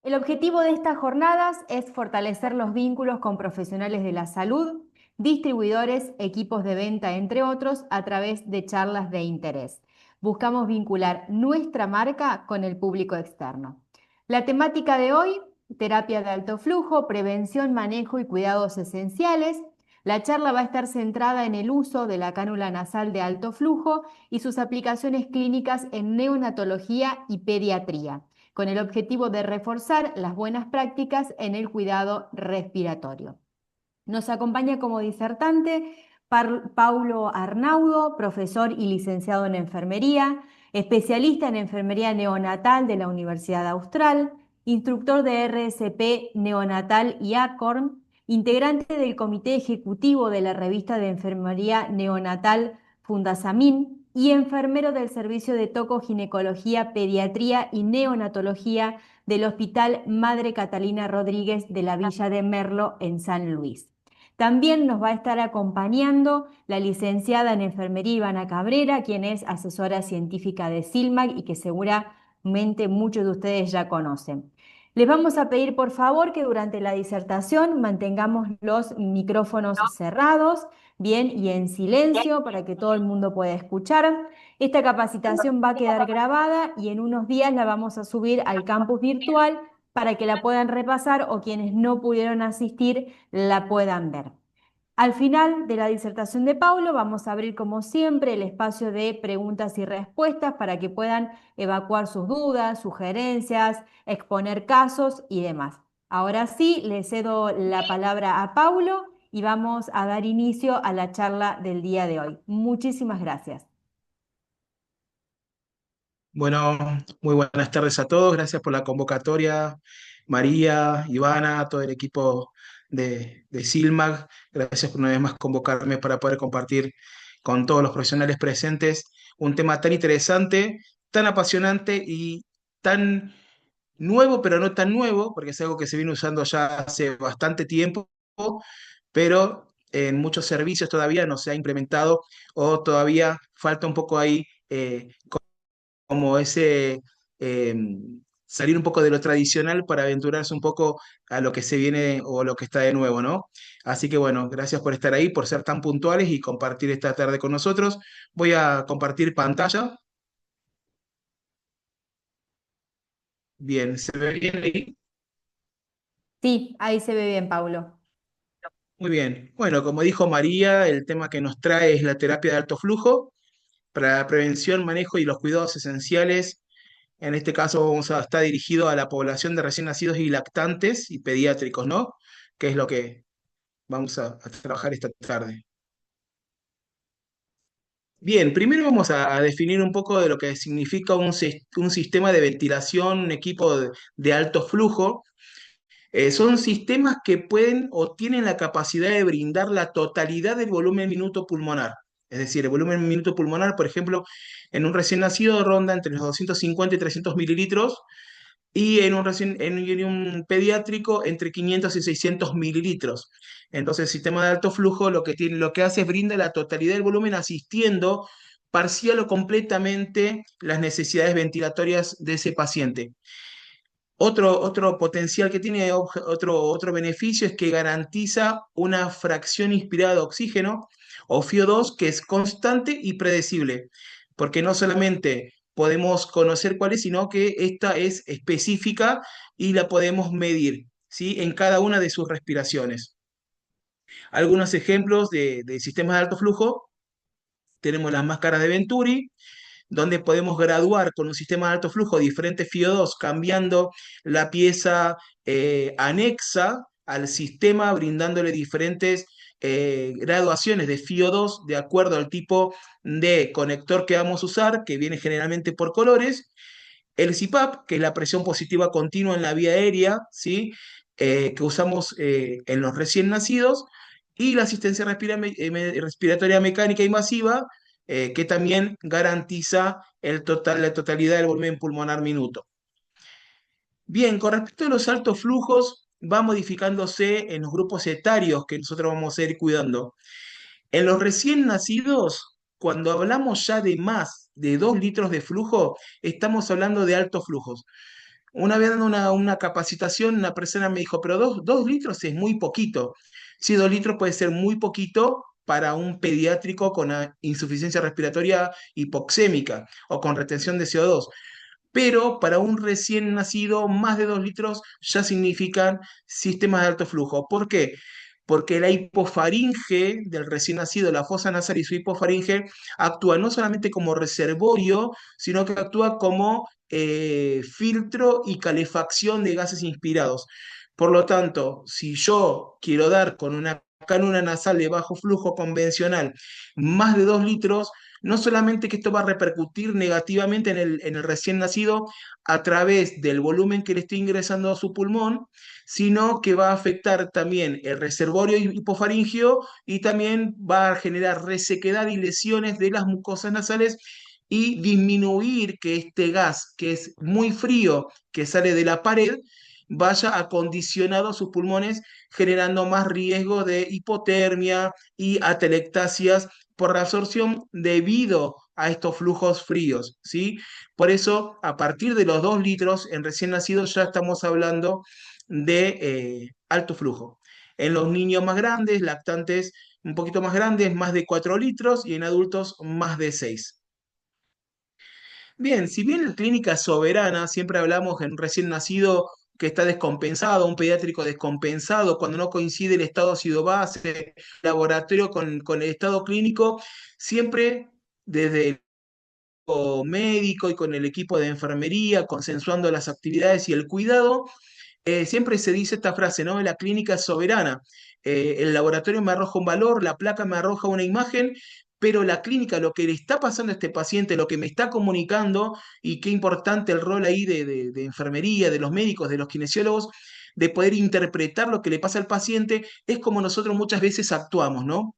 El objetivo de estas jornadas es fortalecer los vínculos con profesionales de la salud, distribuidores, equipos de venta, entre otros, a través de charlas de interés. Buscamos vincular nuestra marca con el público externo. La temática de hoy, terapia de alto flujo, prevención, manejo y cuidados esenciales. La charla va a estar centrada en el uso de la cánula nasal de alto flujo y sus aplicaciones clínicas en neonatología y pediatría, con el objetivo de reforzar las buenas prácticas en el cuidado respiratorio. Nos acompaña como disertante Paulo Arnaudo, profesor y licenciado en enfermería, especialista en enfermería neonatal de la Universidad Austral, instructor de RSP neonatal y ACORN, integrante del comité ejecutivo de la revista de enfermería neonatal Fundasamin y enfermero del servicio de tocoginecología, pediatría y neonatología del Hospital Madre Catalina Rodríguez de la Villa de Merlo en San Luis. También nos va a estar acompañando la licenciada en enfermería Ivana Cabrera, quien es asesora científica de SILMAC y que seguramente muchos de ustedes ya conocen. Les vamos a pedir por favor que durante la disertación mantengamos los micrófonos cerrados, bien, y en silencio para que todo el mundo pueda escuchar. Esta capacitación va a quedar grabada y en unos días la vamos a subir al campus virtual para que la puedan repasar o quienes no pudieron asistir la puedan ver. Al final de la disertación de Paulo vamos a abrir como siempre el espacio de preguntas y respuestas para que puedan evacuar sus dudas, sugerencias, exponer casos y demás. Ahora sí, le cedo la palabra a Paulo y vamos a dar inicio a la charla del día de hoy. Muchísimas gracias. Bueno, muy buenas tardes a todos. Gracias por la convocatoria, María, Ivana, todo el equipo de SILMAG. Gracias por una vez más convocarme para poder compartir con todos los profesionales presentes un tema tan interesante, tan apasionante y tan nuevo, pero no tan nuevo, porque es algo que se viene usando ya hace bastante tiempo, pero en muchos servicios todavía no se ha implementado o todavía falta un poco ahí. Como ese eh, salir un poco de lo tradicional para aventurarse un poco a lo que se viene o lo que está de nuevo, ¿no? Así que bueno, gracias por estar ahí, por ser tan puntuales y compartir esta tarde con nosotros. Voy a compartir pantalla. Bien, ¿se ve bien ahí? Sí, ahí se ve bien, Paulo. Muy bien. Bueno, como dijo María, el tema que nos trae es la terapia de alto flujo para la prevención, manejo y los cuidados esenciales. En este caso está dirigido a la población de recién nacidos y lactantes y pediátricos, ¿no? Que es lo que vamos a trabajar esta tarde. Bien, primero vamos a definir un poco de lo que significa un sistema de ventilación, un equipo de alto flujo. Son sistemas que pueden o tienen la capacidad de brindar la totalidad del volumen minuto pulmonar. Es decir, el volumen minuto pulmonar, por ejemplo, en un recién nacido ronda entre los 250 y 300 mililitros y en un pediátrico entre 500 y 600 mililitros. Entonces, el sistema de alto flujo lo que hace es brinda la totalidad del volumen asistiendo parcial o completamente las necesidades ventilatorias de ese paciente. Otro potencial que tiene, otro beneficio es que garantiza una fracción inspirada de oxígeno o FiO2 que es constante y predecible, porque no solamente podemos conocer cuál es, sino que esta es específica y la podemos medir, ¿sí? En cada una de sus respiraciones. Algunos ejemplos de sistemas de alto flujo, tenemos las máscaras de Venturi, donde podemos graduar con un sistema de alto flujo diferentes FIO2, cambiando la pieza anexa al sistema, brindándole diferentes graduaciones de FIO2 de acuerdo al tipo de conector que vamos a usar, que viene generalmente por colores. El CPAP, que es la presión positiva continua en la vía aérea, ¿sí? Que usamos en los recién nacidos, y la asistencia respiratoria mecánica invasiva, que también garantiza la totalidad del volumen pulmonar minuto. Bien, con respecto a los altos flujos, va modificándose en los grupos etarios que nosotros vamos a ir cuidando. En los recién nacidos, cuando hablamos ya de más de 2 litros de flujo, estamos hablando de altos flujos. Una vez dando una capacitación, una persona me dijo, pero 2 litros es muy poquito. Sí, 2 litros puede ser muy poquito para un pediátrico con insuficiencia respiratoria hipoxémica o con retención de CO2, pero para un recién nacido, más de 2 litros ya significan sistemas de alto flujo. ¿Por qué? Porque la hipofaringe del recién nacido, la fosa nasal y su hipofaringe, actúa no solamente como reservorio, sino que actúa como filtro y calefacción de gases inspirados. Por lo tanto, si yo quiero dar con una cánula nasal de bajo flujo convencional más de 2 litros, no solamente que esto va a repercutir negativamente en el recién nacido a través del volumen que le estoy ingresando a su pulmón, sino que va a afectar también el reservorio hipofaringio y también va a generar resequedad y lesiones de las mucosas nasales y disminuir que este gas, que es muy frío, que sale de la pared, vaya acondicionado a sus pulmones, generando más riesgo de hipotermia y atelectasias por reabsorción debido a estos flujos fríos, ¿sí? Por eso, a partir de los 2 litros en recién nacidos ya estamos hablando de alto flujo. En los niños más grandes, lactantes un poquito más grandes, más de 4 litros y en adultos más de 6. Bien, si bien la clínica soberana, siempre hablamos en un recién nacido que está descompensado, un pediátrico descompensado, cuando no coincide el estado ácido-base, laboratorio con el estado clínico, siempre desde el equipo médico y con el equipo de enfermería, consensuando las actividades y el cuidado, siempre se dice esta frase, ¿no? La clínica es soberana. El laboratorio me arroja un valor, la placa me arroja una imagen, pero la clínica, lo que le está pasando a este paciente, lo que me está comunicando, y qué importante el rol ahí de enfermería, de los médicos, de los kinesiólogos, de poder interpretar lo que le pasa al paciente, es como nosotros muchas veces actuamos, ¿no?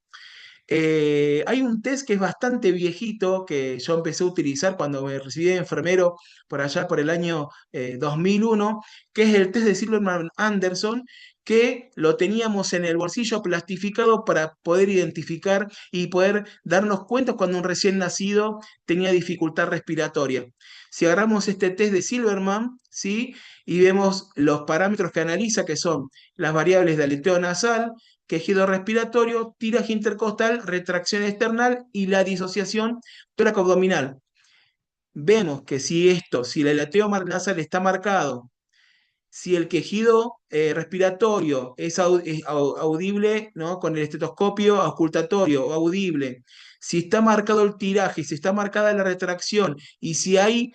Hay un test que es bastante viejito que yo empecé a utilizar cuando me recibí de enfermero por allá por el año 2001, que es el test de Silverman Anderson, que lo teníamos en el bolsillo plastificado para poder identificar y poder darnos cuenta cuando un recién nacido tenía dificultad respiratoria. Si agarramos este test de Silverman, ¿sí? Y vemos los parámetros que analiza, que son las variables de aleteo nasal, quejido respiratorio, tiraje intercostal, retracción external y la disociación tóraco-abdominal. Vemos que si el aleteo nasal está marcado, si el quejido respiratorio es audible, ¿no? Con el estetoscopio auscultatorio o audible, si está marcado el tiraje, si está marcada la retracción y si hay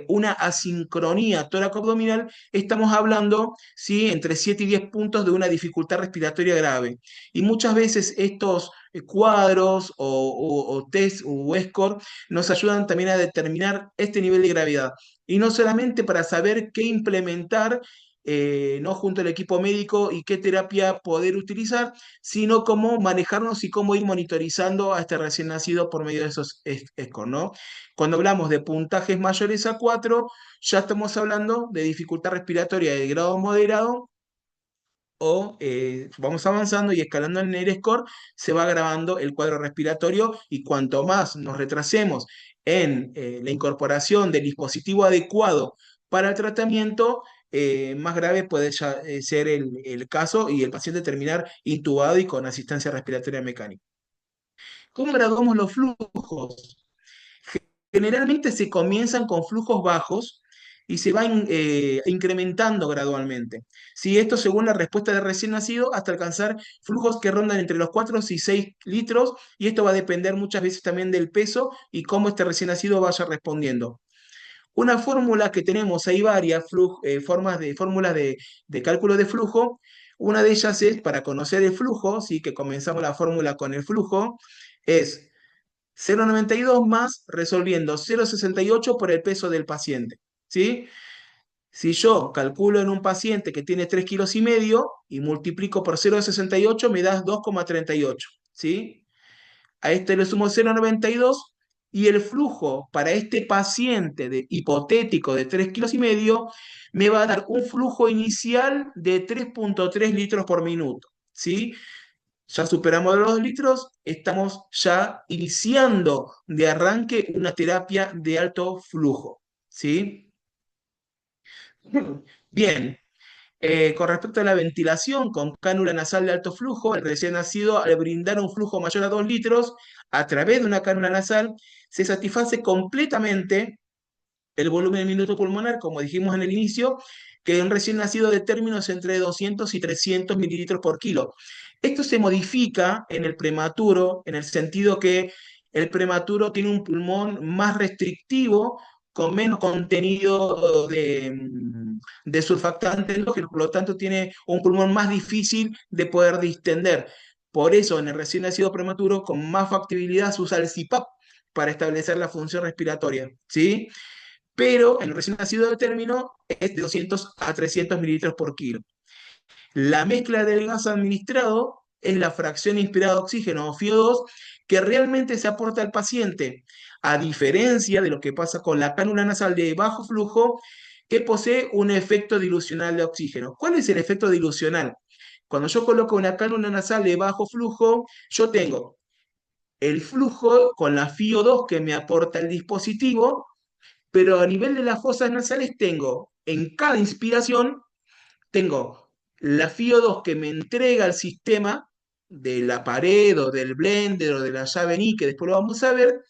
una asincronía tóraco-abdominal, estamos hablando, ¿sí? Entre 7 y 10 puntos de una dificultad respiratoria grave. Y muchas veces estos cuadros o test o score nos ayudan también a determinar este nivel de gravedad y no solamente para saber qué implementar, ¿no? Junto al equipo médico y qué terapia poder utilizar, sino cómo manejarnos y cómo ir monitorizando a este recién nacido por medio de esos ESCOR, ¿no? Cuando hablamos de puntajes mayores a 4, ya estamos hablando de dificultad respiratoria de grado moderado o vamos avanzando y escalando en el score, se va agravando el cuadro respiratorio y cuanto más nos retrasemos en la incorporación del dispositivo adecuado para el tratamiento, más grave puede ya, ser el caso y el paciente terminar intubado y con asistencia respiratoria mecánica. ¿Cómo graduamos los flujos? Generalmente se comienzan con flujos bajos y se van incrementando gradualmente. Si esto según la respuesta de recién nacido hasta alcanzar flujos que rondan entre los 4 y 6 litros y esto va a depender muchas veces también del peso y cómo este recién nacido vaya respondiendo. Una fórmula que tenemos, hay varias fórmulas de cálculo de flujo. Una de ellas es para conocer el flujo, ¿sí? Que comenzamos la fórmula con el flujo, es 0,92 más resolviendo 0,68 por el peso del paciente, ¿sí? Si yo calculo en un paciente que tiene 3,5 kilos y multiplico por 0,68 me da 2,38, ¿sí? A este le sumo 0,92 y el flujo para este paciente hipotético de 3,5 kilos me va a dar un flujo inicial de 3,3 litros por minuto, ¿sí? Ya superamos los 2 litros, estamos ya iniciando de arranque una terapia de alto flujo, ¿sí? Bien, con respecto a la ventilación con cánula nasal de alto flujo, el recién nacido, al brindar un flujo mayor a 2 litros a través de una cánula nasal, se satisface completamente el volumen de minuto pulmonar, como dijimos en el inicio, que un recién nacido de términos entre 200 y 300 mililitros por kilo. Esto se modifica en el prematuro, en el sentido que el prematuro tiene un pulmón más restrictivo, con menos contenido de surfactante endógeno, por lo tanto tiene un pulmón más difícil de poder distender. Por eso, en el recién nacido prematuro, con más factibilidad se usa el CPAP para establecer la función respiratoria, ¿sí? Pero el recién nacido de término es de 200 a 300 mililitros por kilo. La mezcla del gas administrado es la fracción inspirada de oxígeno o FiO2 que realmente se aporta al paciente, a diferencia de lo que pasa con la cánula nasal de bajo flujo, que posee un efecto dilucional de oxígeno. ¿Cuál es el efecto dilucional? Cuando yo coloco una cánula nasal de bajo flujo, yo tengo el flujo con la FiO2 que me aporta el dispositivo, pero a nivel de las fosas nasales tengo, en cada inspiración, tengo la FiO2 que me entrega el sistema de la pared o del blender o de la llave NI, que después lo vamos a ver,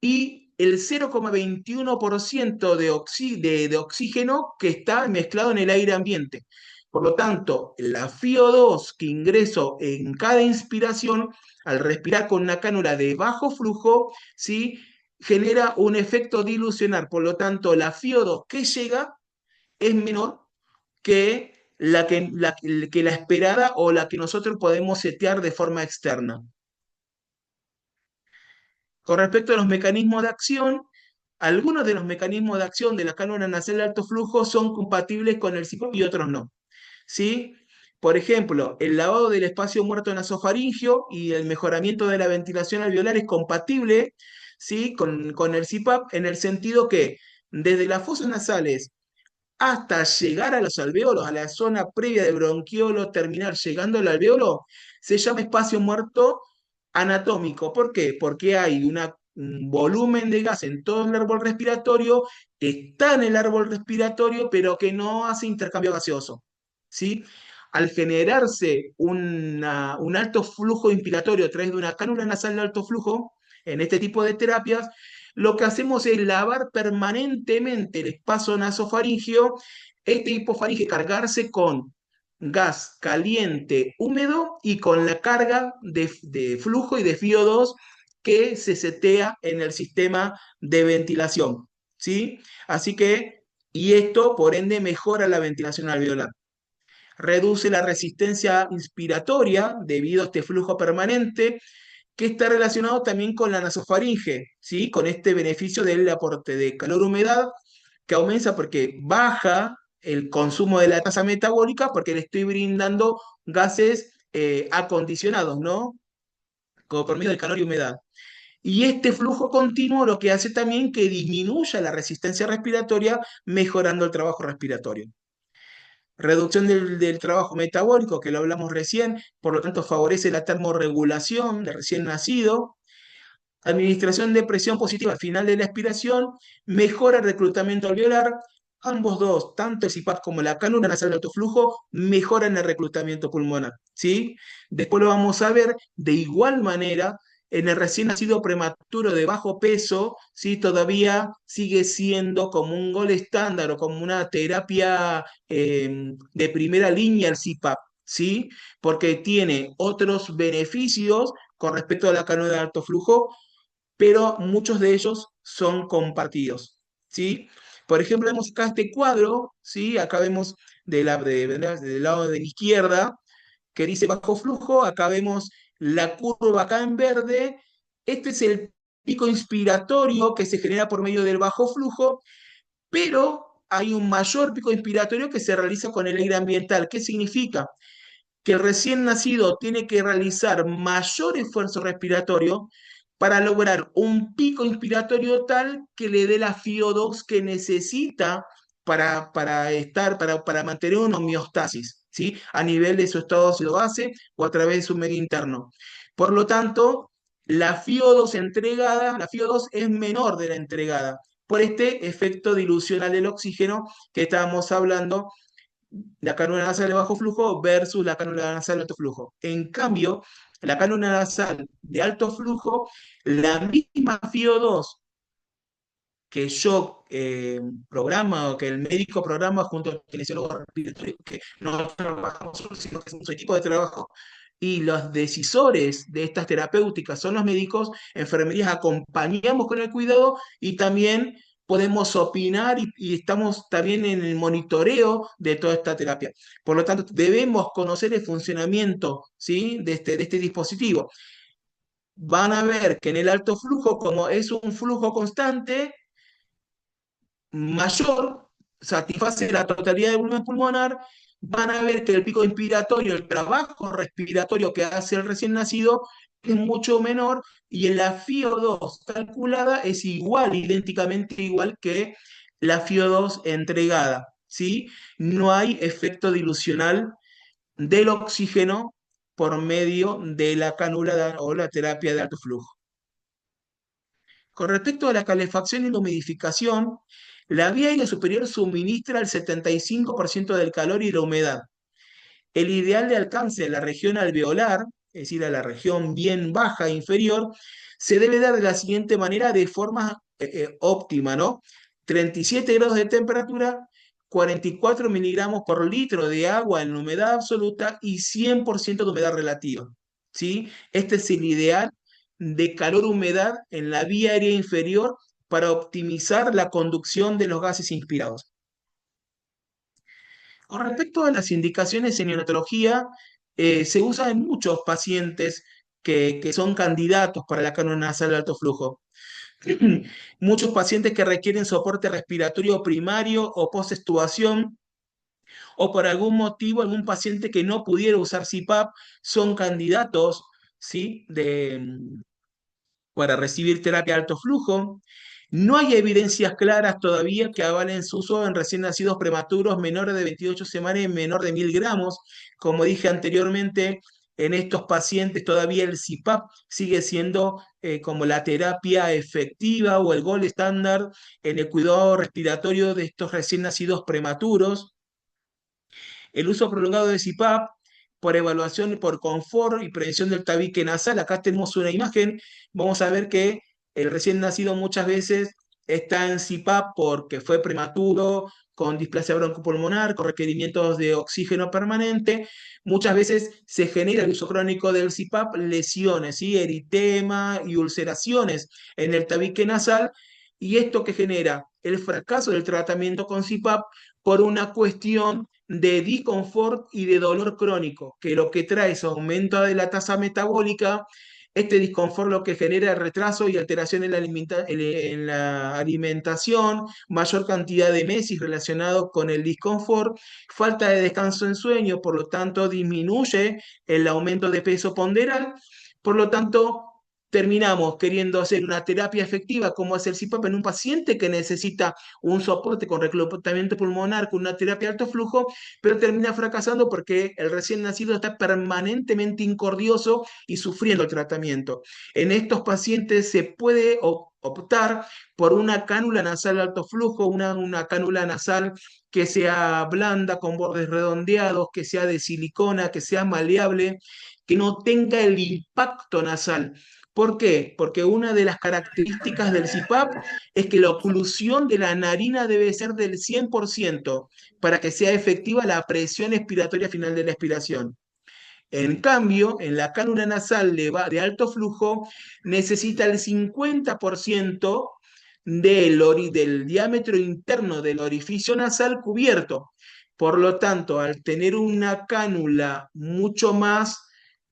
y el 0,21% de oxígeno que está mezclado en el aire ambiente. Por lo tanto, la FiO2 que ingreso en cada inspiración, al respirar con una cánula de bajo flujo, ¿sí? Genera un efecto dilucionar. Por lo tanto, la FiO2 que llega es menor que la esperada o la que nosotros podemos setear de forma externa. Con respecto a los mecanismos de acción, algunos de los mecanismos de acción de la cánula nasal de alto flujo son compatibles con el CPAP y otros no. ¿Sí? Por ejemplo, el lavado del espacio muerto nasofaringio y el mejoramiento de la ventilación alveolar es compatible, ¿sí? con el CPAP en el sentido que desde las fosas nasales hasta llegar a los alvéolos, a la zona previa de bronquiolo terminal, llegando al alvéolo, se llama espacio muerto anatómico. ¿Por qué? Porque hay un volumen de gas en todo el árbol respiratorio que está en el árbol respiratorio, pero que no hace intercambio gaseoso. ¿Sí? Al generarse un alto flujo inspiratorio a través de una cánula nasal de alto flujo, en este tipo de terapias, lo que hacemos es lavar permanentemente el espacio nasofaringio, este hipofaringe cargarse con gas caliente, húmedo y con la carga de flujo y de FiO2 que se setea en el sistema de ventilación, ¿sí? Así que, y esto por ende mejora la ventilación alveolar. Reduce la resistencia inspiratoria debido a este flujo permanente que está relacionado también con la nasofaringe, ¿sí? Con este beneficio del aporte de calor-humedad que aumenta porque baja el consumo de la tasa metabólica porque le estoy brindando gases acondicionados, ¿no? Como por medio del calor y humedad. Y este flujo continuo lo que hace también que disminuya la resistencia respiratoria, mejorando el trabajo respiratorio. Reducción del trabajo metabólico, que lo hablamos recién, por lo tanto favorece la termorregulación de recién nacido. Administración de presión positiva al final de la expiración, mejora el reclutamiento alveolar. Ambos dos, tanto el CPAP como la cánula nasal de alto flujo, mejoran el reclutamiento pulmonar, ¿sí? Después lo vamos a ver de igual manera en el recién nacido prematuro de bajo peso, ¿sí? Todavía sigue siendo como un gol estándar o como una terapia de primera línea el CPAP, ¿sí? Porque tiene otros beneficios con respecto a la cánula de alto flujo, pero muchos de ellos son compartidos, ¿sí? Por ejemplo, vemos acá este cuadro, ¿sí? Acá vemos del lado de la izquierda, que dice bajo flujo, acá vemos la curva acá en verde, este es el pico inspiratorio que se genera por medio del bajo flujo, pero hay un mayor pico inspiratorio que se realiza con el aire ambiental. ¿Qué significa? Que el recién nacido tiene que realizar mayor esfuerzo respiratorio para lograr un pico inspiratorio tal que le dé la FiO2 que necesita para mantener una homeostasis, ¿sí? A nivel de su estado óseo base o a través de su medio interno. Por lo tanto, la FiO2 es menor de la entregada. por este efecto dilucional del oxígeno que estábamos hablando, la cánula nasal de bajo flujo versus la cánula nasal de alto flujo. En cambio, la cánula nasal de alto flujo, la misma FiO2 que yo programa o que el médico programa junto al kinesiólogo respiratorio, que no trabajamos solos, sino que es un equipo de trabajo. Y los decisores de estas terapéuticas son los médicos, enfermerías, acompañamos con el cuidado y también podemos opinar y estamos también en el monitoreo de toda esta terapia. Por lo tanto, debemos conocer el funcionamiento, ¿sí?, de este dispositivo. Van a ver que en el alto flujo, como es un flujo constante, mayor, satisface la totalidad del volumen pulmonar, van a ver que el pico inspiratorio, el trabajo respiratorio que hace el recién nacido es mucho menor y en la FiO2 calculada es igual, idénticamente igual que la FiO2 entregada, ¿sí? No hay efecto dilucional del oxígeno por medio de la cánula o la terapia de alto flujo. Con respecto a la calefacción y la humidificación, la vía aérea superior suministra el 75% del calor y la humedad. El ideal de alcance de la región alveolar, es decir, a la región bien baja e inferior, se debe dar de la siguiente manera de forma óptima, ¿no? 37 grados de temperatura, 44 miligramos por litro de agua en humedad absoluta y 100% de humedad relativa, ¿sí? Este es el ideal de calor-humedad en la vía aérea inferior para optimizar la conducción de los gases inspirados. Con respecto a las indicaciones en neonatología, se usa en muchos pacientes que son candidatos para la cánula nasal de alto flujo. Muchos pacientes que requieren soporte respiratorio primario o post-extubación, o por algún motivo algún paciente que no pudiera usar CPAP, son candidatos, ¿sí?, para recibir terapia de alto flujo. No hay evidencias claras todavía que avalen su uso en recién nacidos prematuros menores de 28 semanas y menor de 1000 gramos. Como dije anteriormente, en estos pacientes todavía el CPAP sigue siendo como la terapia efectiva o el gold estándar en el cuidado respiratorio de estos recién nacidos prematuros. El uso prolongado de CPAP por evaluación por confort y prevención del tabique nasal. Acá tenemos una imagen. Vamos a ver que el recién nacido muchas veces está en CPAP porque fue prematuro, con displasia broncopulmonar, con requerimientos de oxígeno permanente. Muchas veces se genera el uso crónico del CPAP, lesiones, ¿sí?, eritema y ulceraciones en el tabique nasal. Y esto que genera el fracaso del tratamiento con CPAP por una cuestión de disconfort y de dolor crónico, que lo que trae es aumento de la tasa metabólica. Este disconfort lo que genera retraso y alteración en en la alimentación, mayor cantidad de meses relacionados con el disconfort, falta de descanso en sueño, por lo tanto disminuye el aumento de peso ponderal, por lo tanto terminamos queriendo hacer una terapia efectiva como es el CPAP en un paciente que necesita un soporte con reclutamiento pulmonar, con una terapia de alto flujo, pero termina fracasando porque el recién nacido está permanentemente incordioso y sufriendo el tratamiento. En estos pacientes se puede optar por una cánula nasal de alto flujo, una cánula nasal que sea blanda, con bordes redondeados, que sea de silicona, que sea maleable, que no tenga el impacto nasal. ¿Por qué? Porque una de las características del CPAP es que la oclusión de la narina debe ser del 100% para que sea efectiva la presión expiratoria final de la expiración. En cambio, en la cánula nasal de alto flujo necesita el 50% del diámetro interno del orificio nasal cubierto. Por lo tanto, al tener una cánula mucho más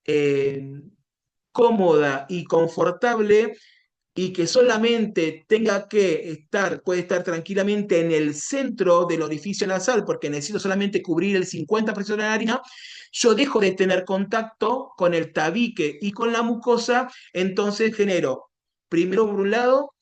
eh, cómoda y confortable, y que solamente tenga que estar, puede estar tranquilamente en el centro del orificio nasal, porque necesito solamente cubrir el 50% de la narina, yo dejo de tener contacto con el tabique y con la mucosa, entonces genero, primero por un lado,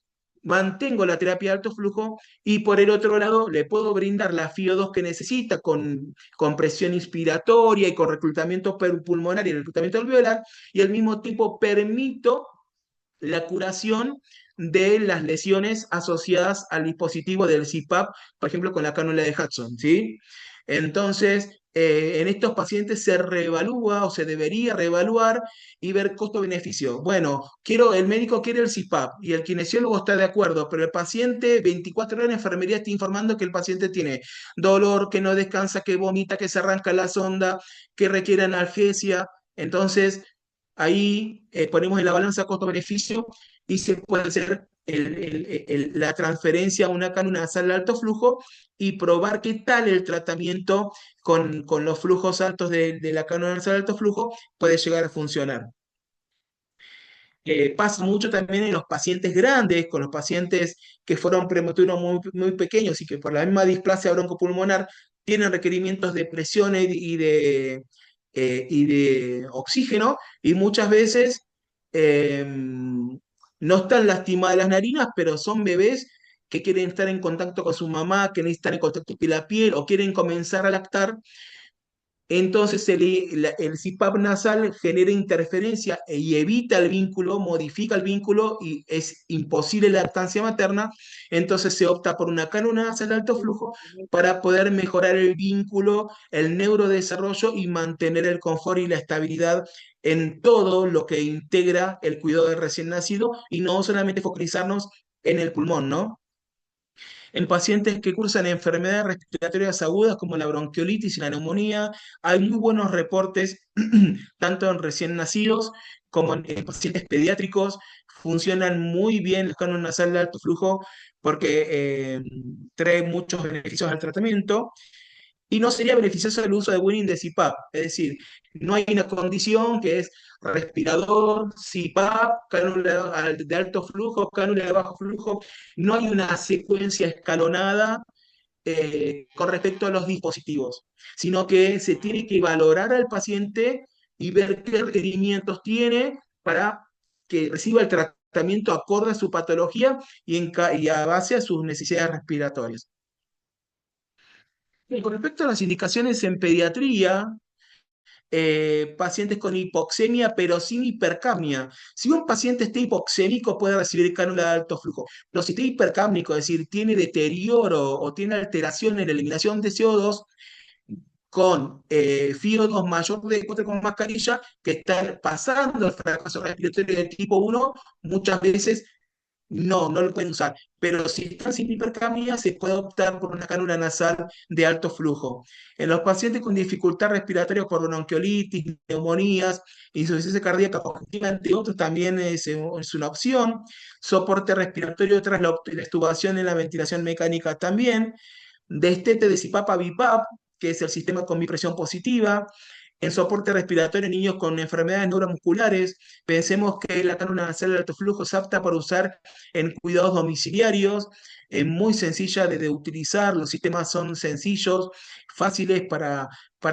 mantengo la terapia de alto flujo y por el otro lado le puedo brindar la FiO2 que necesita con presión inspiratoria y con reclutamiento pulmonar y reclutamiento alveolar, y al mismo tiempo permito la curación de las lesiones asociadas al dispositivo del CPAP, por ejemplo, con la cánula de Hudson, ¿sí? Entonces, en estos pacientes se reevalúa o se debería reevaluar y ver costo-beneficio. Bueno, el médico quiere el CPAP y el kinesiólogo está de acuerdo, pero el paciente, 24 horas en enfermería está informando que el paciente tiene dolor, que no descansa, que vomita, que se arranca la sonda, que requiere analgesia. Entonces, ahí ponemos en la balanza costo-beneficio y se puede hacer la transferencia a una cánula nasal de alto flujo y probar qué tal el tratamiento con los flujos altos de la cánula nasal de alto flujo puede llegar a funcionar. Pasa mucho también en los pacientes grandes, con los pacientes que fueron prematuros muy pequeños y que por la misma displasia broncopulmonar tienen requerimientos de presión y de oxígeno, y muchas veces no están lastimadas las narinas, pero son bebés que quieren estar en contacto con su mamá, que necesitan en contacto piel a piel o quieren comenzar a lactar. Entonces el CPAP nasal genera interferencia y evita el vínculo, modifica el vínculo y es imposible la lactancia materna. Entonces se opta por una cánula nasal de alto flujo para poder mejorar el vínculo, el neurodesarrollo y mantener el confort y la estabilidad en todo lo que integra el cuidado del recién nacido y no solamente focalizarnos en el pulmón, ¿no? En pacientes que cursan enfermedades respiratorias agudas como la bronquiolitis y la neumonía, hay muy buenos reportes, tanto en recién nacidos como en pacientes pediátricos. Funcionan muy bien el canon nasal de alto flujo porque trae muchos beneficios al tratamiento y no sería beneficioso el uso de Winning de CPAP. Es decir, no hay una condición que es respirador, CPAP, cánula de alto flujo, cánula de bajo flujo. No hay una secuencia escalonada con respecto a los dispositivos, sino que se tiene que valorar al paciente y ver qué requerimientos tiene para que reciba el tratamiento acorde a su patología y a base a sus necesidades respiratorias. Con respecto a las indicaciones en pediatría, pacientes con hipoxemia pero sin hipercapnia. Si un paciente está hipoxémico puede recibir cánula de alto flujo, pero si está hipercápnico, es decir, tiene deterioro o tiene alteración en la eliminación de CO2 con FIO2 mayor de 4 con mascarilla, que están pasando el fracaso respiratorio de tipo 1, muchas veces no lo pueden usar, pero si están sin hipercapnia, se puede optar por una cánula nasal de alto flujo. En los pacientes con dificultad respiratoria por bronquiolitis, neumonías, insuficiencia cardíaca congestiva, entre otros, también es una opción. Soporte respiratorio tras la extubación en la ventilación mecánica también. Destete de CPAP a BiPAP, que es el sistema con bipresión positiva. En soporte respiratorio en niños con enfermedades neuromusculares, pensemos que la cánula nasal de alto flujo es apta para usar en cuidados domiciliarios, es muy sencilla de utilizar, los sistemas son sencillos, fáciles para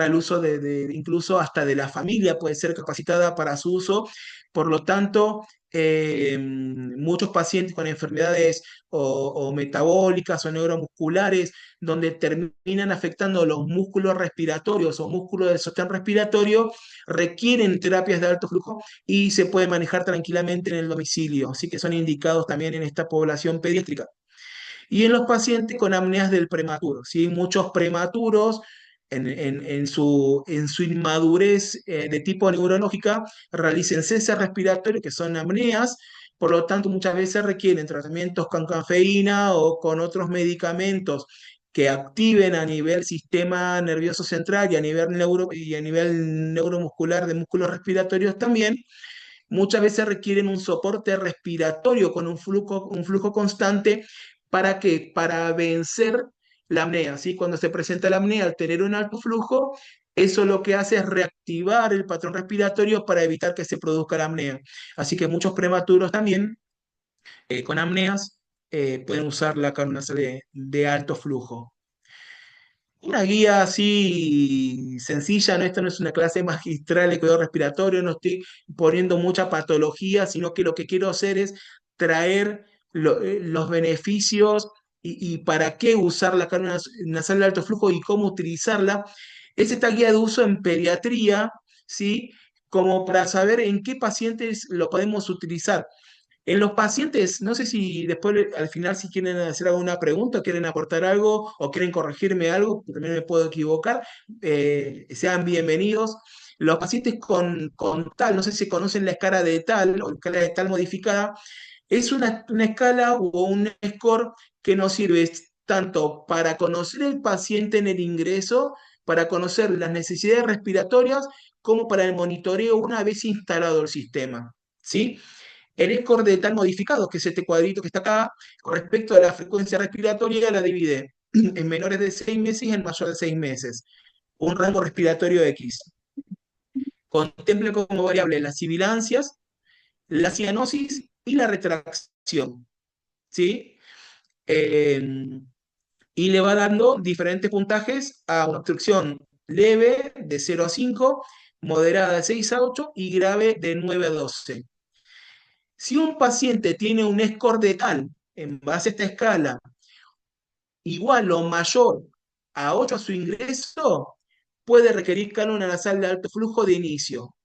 el uso incluso hasta de la familia puede ser capacitada para su uso, por lo tanto, muchos pacientes con enfermedades o metabólicas o neuromusculares, donde terminan afectando los músculos respiratorios o músculos del sostén respiratorio, requieren terapias de alto flujo y se puede manejar tranquilamente en el domicilio, así que son indicados también en esta población pediátrica. Y en los pacientes con apneas del prematuro, ¿sí? Muchos prematuros en su inmadurez de tipo neurológica realicen cese respiratorio, que son apneas, por lo tanto muchas veces requieren tratamientos con cafeína o con otros medicamentos que activen a nivel sistema nervioso central y a nivel neuromuscular de músculos respiratorios también. Muchas veces requieren un soporte respiratorio con un flujo constante. ¿Para qué? Para vencer la apnea, ¿sí? Cuando se presenta la apnea al tener un alto flujo, eso lo que hace es reactivar el patrón respiratorio para evitar que se produzca la apnea. Así que muchos prematuros también con apneas pueden usar la cánula de alto flujo. Una guía así sencilla, ¿no? Esto no es una clase magistral de cuidado respiratorio, no estoy poniendo mucha patología, sino que lo que quiero hacer es traer los beneficios y para qué usar la cánula nasal de alto flujo y cómo utilizarla. Es esta guía de uso en pediatría, ¿sí? Como para saber en qué pacientes lo podemos utilizar. En los pacientes, no sé si después al final si quieren hacer alguna pregunta, quieren aportar algo o quieren corregirme algo, también me puedo equivocar, sean bienvenidos. Los pacientes con tal, no sé si conocen la escala de tal o escala de tal modificada, es una escala o un score que nos sirve tanto para conocer el paciente en el ingreso, para conocer las necesidades respiratorias, como para el monitoreo una vez instalado el sistema. ¿Sí? El score de tal modificado, que es este cuadrito que está acá, con respecto a la frecuencia respiratoria, la divide en menores de 6 meses y en mayores de 6 meses. Un rango respiratorio X. Contemple como variable las sibilancias, la cianosis y la retracción. ¿Sí? Eh, y le va dando diferentes puntajes a una obstrucción leve de 0 a 5, moderada de 6 a 8 y grave de 9 a 12. Si un paciente tiene un score de tal, en base a esta escala, igual o mayor a 8 a su ingreso, puede requerir cánula nasal de alto flujo de inicio.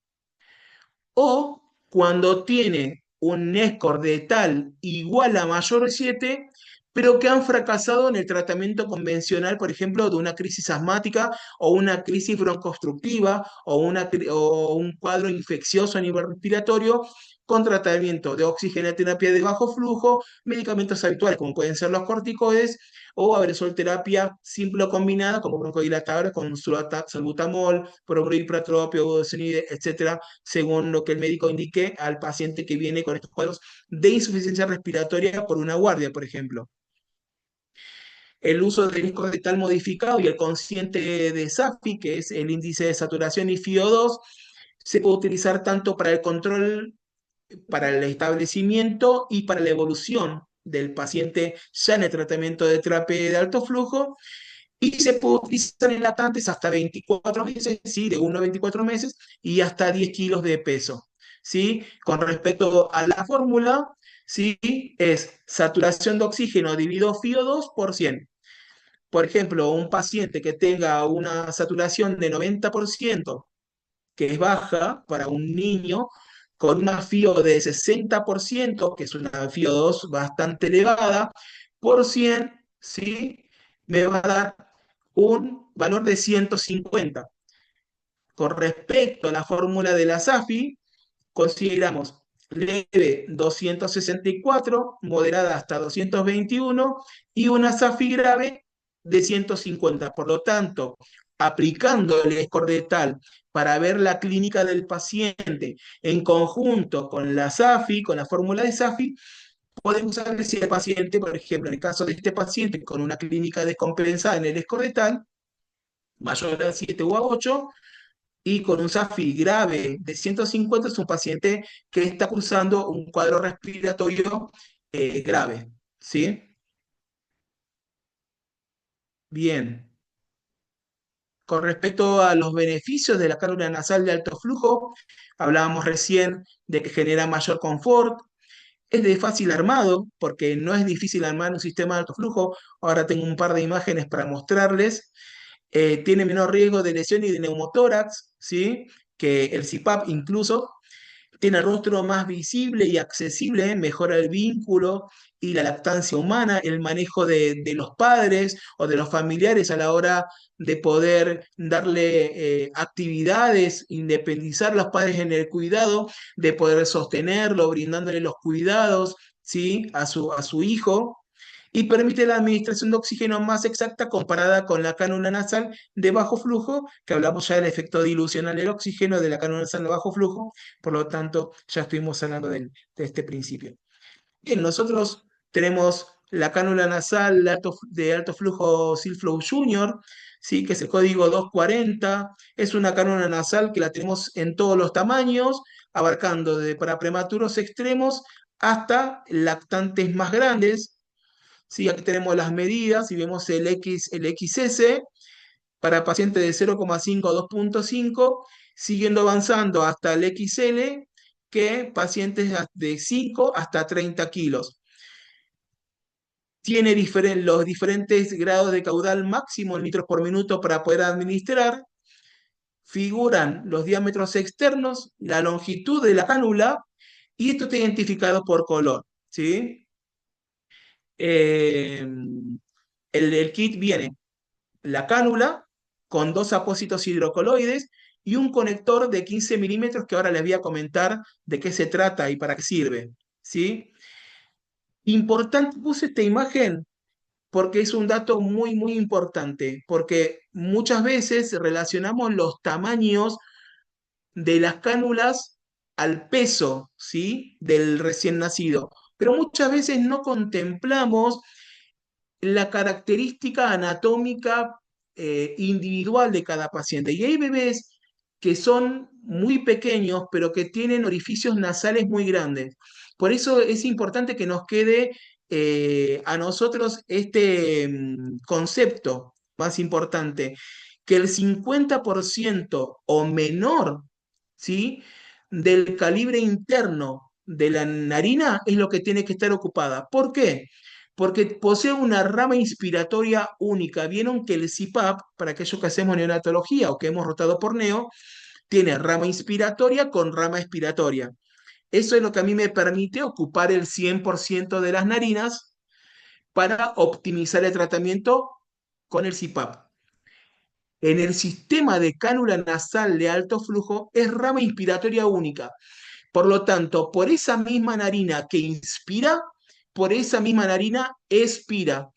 O cuando tiene un score de tal igual a mayor de 7, pero que han fracasado en el tratamiento convencional, por ejemplo, de una crisis asmática o una crisis broncoobstructiva o un cuadro infeccioso a nivel respiratorio, con tratamiento de oxigenoterapia de bajo flujo, medicamentos habituales como pueden ser los corticoides o abresolterapia simple o combinada como broncodilatadores con salbutamol, probripratropio, budesonide, etcétera, según lo que el médico indique al paciente que viene con estos cuadros de insuficiencia respiratoria por una guardia, por ejemplo. El uso del disco retal modificado y el consciente de SAFI, que es el índice de saturación y FIO2, se puede utilizar tanto para el control, para el establecimiento y para la evolución del paciente ya en el tratamiento de terapia de alto flujo, y se puede utilizar en lactantes hasta 24 meses, ¿sí? De 1 a 24 meses y hasta 10 kilos de peso. ¿Sí? Con respecto a la fórmula, ¿sí? Es saturación de oxígeno dividido FIO2 por 100. Por ejemplo, un paciente que tenga una saturación de 90%, que es baja para un niño, con una FIO de 60%, que es una FIO2 bastante elevada, por 100, ¿sí? Me va a dar un valor de 150. Con respecto a la fórmula de la SAFI, consideramos leve 264, moderada hasta 221 y una SAFI grave de 150. Por lo tanto, aplicando el escordetal para ver la clínica del paciente en conjunto con la SAFI, con la fórmula de SAFI, podemos saber si el paciente, por ejemplo, en el caso de este paciente con una clínica descompensada en el escordetal, mayor a 7 u a 8, y con un SAFI grave de 150 es un paciente que está cursando un cuadro respiratorio grave. ¿Sí? Bien. Con respecto a los beneficios de la cánula nasal de alto flujo, hablábamos recién de que genera mayor confort, es de fácil armado, porque no es difícil armar un sistema de alto flujo. Ahora tengo un par de imágenes para mostrarles. Tiene menor riesgo de lesión y de neumotórax, ¿sí? Que el CPAP incluso. Tiene el rostro más visible y accesible, mejora el vínculo y la lactancia humana, el manejo de los padres o de los familiares a la hora de poder darle actividades, independizar a los padres en el cuidado, de poder sostenerlo, brindándole los cuidados, ¿sí? A su hijo, y permite la administración de oxígeno más exacta comparada con la cánula nasal de bajo flujo, que hablamos ya del efecto dilucional del oxígeno de la cánula nasal de bajo flujo, por lo tanto ya estuvimos hablando de este principio. Bien, nosotros tenemos la cánula nasal de alto flujo Silflow Junior, ¿sí? Que es el código 240, es una cánula nasal que la tenemos en todos los tamaños, abarcando para prematuros extremos hasta lactantes más grandes. Sí, aquí tenemos las medidas y vemos el XS para pacientes de 0,5 a 2,5, siguiendo avanzando hasta el XL, que pacientes de 5 hasta 30 kilos. Tiene los diferentes grados de caudal máximo en litros por minuto para poder administrar. Figuran los diámetros externos, la longitud de la cánula y esto está identificado por color, ¿sí? Eh, el kit viene la cánula con dos apósitos hidrocoloides y un conector de 15 milímetros que ahora les voy a comentar de qué se trata y para qué sirve, ¿sí? Importante, puse esta imagen porque es un dato muy, muy importante, porque muchas veces relacionamos los tamaños de las cánulas al peso, ¿sí? Del recién nacido, pero muchas veces no contemplamos la característica anatómica individual de cada paciente. Y hay bebés que son muy pequeños, pero que tienen orificios nasales muy grandes. Por eso es importante que nos quede a nosotros este concepto más importante, que el 50% o menor, ¿sí? del calibre interno de la narina es lo que tiene que estar ocupada. ¿Por qué? Porque posee una rama inspiratoria única. Vieron que el CPAP, para aquellos que hacemos neonatología o que hemos rotado por neo, tiene rama inspiratoria con rama expiratoria. Eso es lo que a mí me permite ocupar el 100% de las narinas para optimizar el tratamiento con el CPAP. En el sistema de cánula nasal de alto flujo es rama inspiratoria única. Por lo tanto, por esa misma narina que inspira, por esa misma narina expira.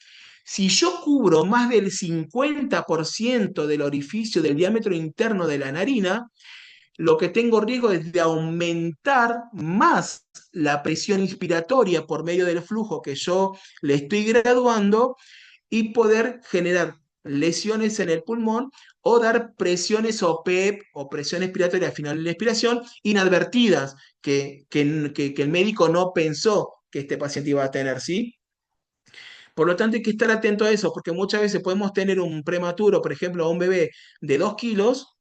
Si yo cubro más del 50% del orificio del diámetro interno de la narina, lo que tengo riesgo es de aumentar más la presión inspiratoria por medio del flujo que yo le estoy graduando y poder generar lesiones en el pulmón o dar presiones o PEP o presión expiratoria al final de la expiración inadvertidas que el médico no pensó que este paciente iba a tener, ¿sí? Por lo tanto, hay que estar atento a eso, porque muchas veces podemos tener un prematuro, por ejemplo, un bebé de 2 kilos,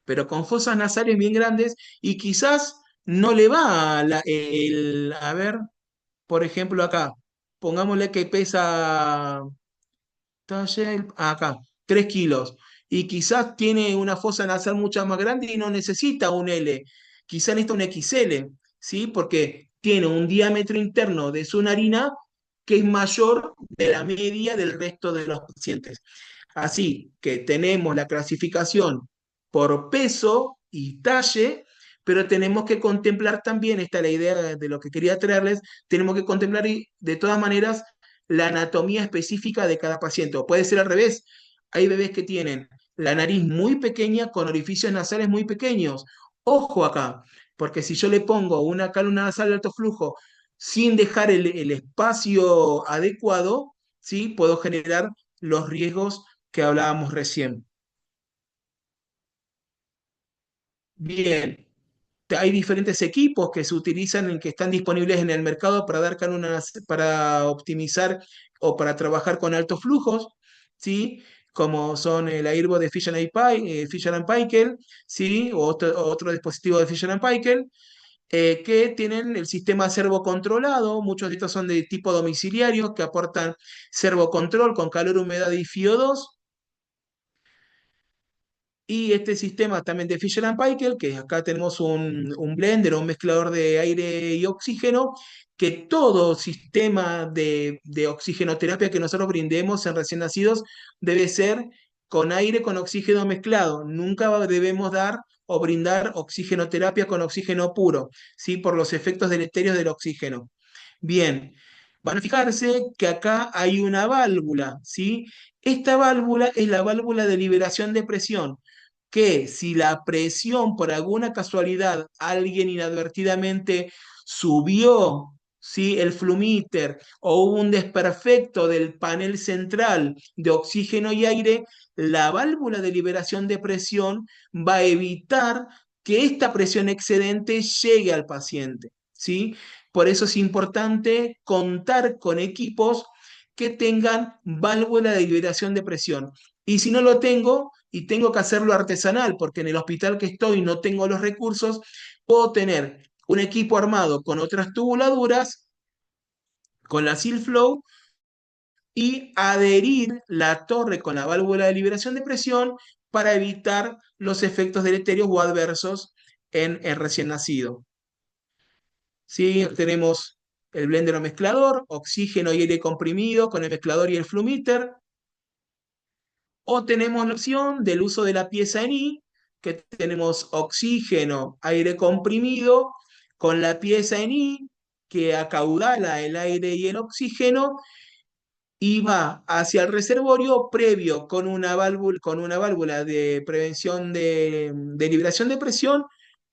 pero con fosas nasales bien grandes y quizás no le va a ver, por ejemplo, acá, pongámosle que pesa acá, 3 kilos. Y quizás tiene una fosa nasal mucho más grande y no necesita un L. Quizás necesita un XL, ¿sí? Porque tiene un diámetro interno de su narina que es mayor de la media del resto de los pacientes. Así que tenemos la clasificación por peso y talle, pero tenemos que contemplar también, esta es la idea de lo que quería traerles, tenemos que contemplar de todas maneras la anatomía específica de cada paciente. O puede ser al revés. Hay bebés que tienen la nariz muy pequeña con orificios nasales muy pequeños. Ojo acá, porque si yo le pongo una cálula nasal de alto flujo sin dejar el espacio adecuado, ¿sí? Puedo generar los riesgos que hablábamos recién. Bien, hay diferentes equipos que se utilizan, que están disponibles en el mercado para dar cánulas, para optimizar o para trabajar con altos flujos, ¿sí? Como son el Airbo de Fisher and Paykel, ¿sí? O otro dispositivo de Fisher and Paykel, que tienen el sistema servocontrolado. Muchos de estos son de tipo domiciliario, que aportan servocontrol con calor, humedad y FiO2. Y este sistema también de Fisher and Paykel, que acá tenemos un blender o un mezclador de aire y oxígeno, que todo sistema de oxigenoterapia que nosotros brindemos en recién nacidos debe ser con aire con oxígeno mezclado. Nunca debemos dar o brindar oxigenoterapia con oxígeno puro, ¿sí? Por los efectos deleterios del oxígeno. Bien, van a fijarse que acá hay una válvula, ¿sí? Esta válvula es la válvula de liberación de presión que si la presión por alguna casualidad alguien inadvertidamente subió, ¿sí? el flumíter o hubo un desperfecto del panel central de oxígeno y aire, la válvula de liberación de presión va a evitar que esta presión excedente llegue al paciente, ¿sí? Por eso es importante contar con equipos que tengan válvula de liberación de presión. Y si no lo tengo y tengo que hacerlo artesanal, porque en el hospital que estoy no tengo los recursos, puedo tener un equipo armado con otras tubuladuras, con la Silflow, y adherir la torre con la válvula de liberación de presión para evitar los efectos deleterios o adversos en el recién nacido. ¿sí? Tenemos el blender o mezclador, oxígeno y aire comprimido con el mezclador y el flumíter. O tenemos la opción del uso de la pieza en I, que tenemos oxígeno, aire comprimido, con la pieza en I, que acaudala el aire y el oxígeno y va hacia el reservorio previo con una válvula de prevención de liberación de presión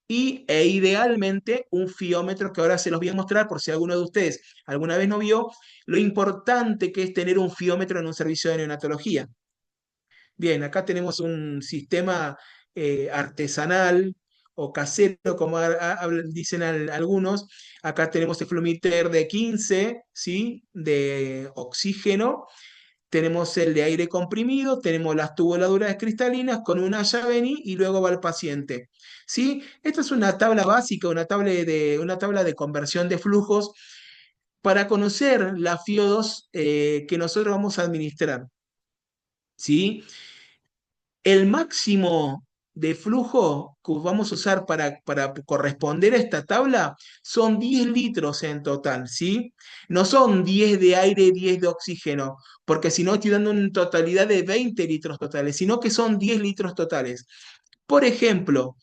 e idealmente un fiómetro que ahora se los voy a mostrar por si alguno de ustedes alguna vez no vio lo importante que es tener un fiómetro en un servicio de neonatología. Bien, acá tenemos un sistema artesanal o casero, como dicen algunos. Acá tenemos el flumiter de 15, ¿sí? De oxígeno. Tenemos el de aire comprimido, tenemos las tubuladuras cristalinas con una llave en I y luego va al paciente. ¿Sí? Esta es una tabla básica, una tabla de conversión de flujos para conocer la FIO2 que nosotros vamos a administrar. ¿Sí? El máximo de flujo que vamos a usar para corresponder a esta tabla son 10 litros en total, ¿sí? No son 10 de aire, 10 de oxígeno, porque si no estoy dando una totalidad de 20 litros totales, sino que son 10 litros totales. Por ejemplo,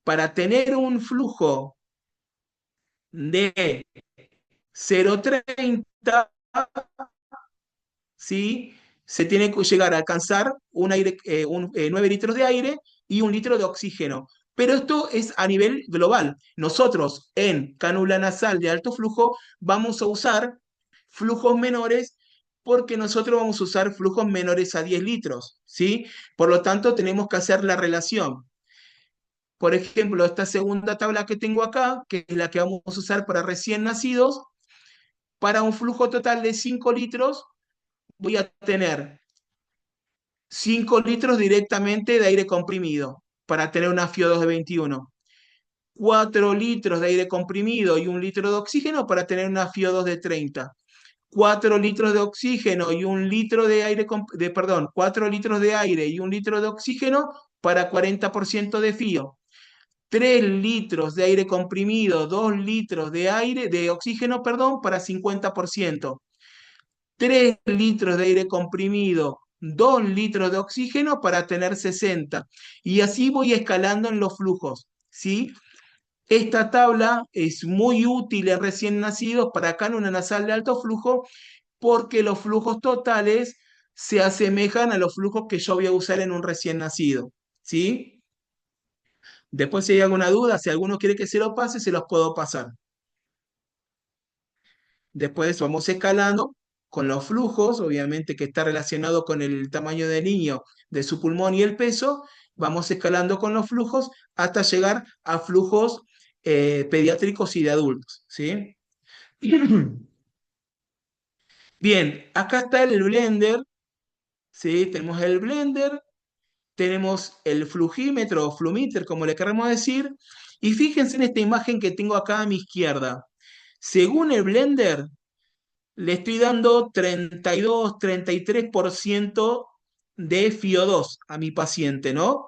para tener un flujo de 0,30, ¿sí? Se tiene que llegar a alcanzar 9 litros de aire y 1 litro de oxígeno. Pero esto es a nivel global. Nosotros en cánula nasal de alto flujo vamos a usar flujos menores porque nosotros vamos a usar flujos menores a 10 litros, ¿sí? Por lo tanto, tenemos que hacer la relación. Por ejemplo, esta segunda tabla que tengo acá, que es la que vamos a usar para recién nacidos, para un flujo total de 5 litros, voy a tener 5 litros directamente de aire comprimido para tener una FIO2 de 21. 4 litros de aire comprimido y 1 litro de oxígeno para tener una FIO2 de 30. 4 litros de oxígeno y 1 litro de aire, perdón, 4 litros de aire y 1 litro de oxígeno para 40% de FIO. 3 litros de aire comprimido, 2 litros de oxígeno, perdón, para 50%. 3 litros de aire comprimido, 2 litros de oxígeno para tener 60. Y así voy escalando en los flujos, ¿sí? Esta tabla es muy útil en recién nacidos para cánula nasal de alto flujo porque los flujos totales se asemejan a los flujos que yo voy a usar en un recién nacido, ¿sí? Después si hay alguna duda, si alguno quiere que se lo pase, se los puedo pasar. Después vamos escalando con los flujos, obviamente que está relacionado con el tamaño del niño, de su pulmón y el peso. Vamos escalando con los flujos hasta llegar a flujos pediátricos y de adultos, ¿sí? Bien, acá está el blender, ¿sí? Tenemos el blender, tenemos el flujímetro o flumíter, como le queremos decir, y fíjense en esta imagen que tengo acá a mi izquierda. Según el blender, le estoy dando 32, 33% de FIO2 a mi paciente, ¿no?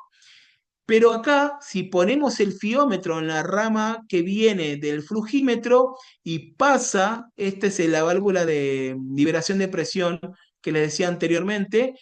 Pero acá, si ponemos el fiómetro en la rama que viene del flujímetro y pasa, esta es la válvula de liberación de presión que les decía anteriormente,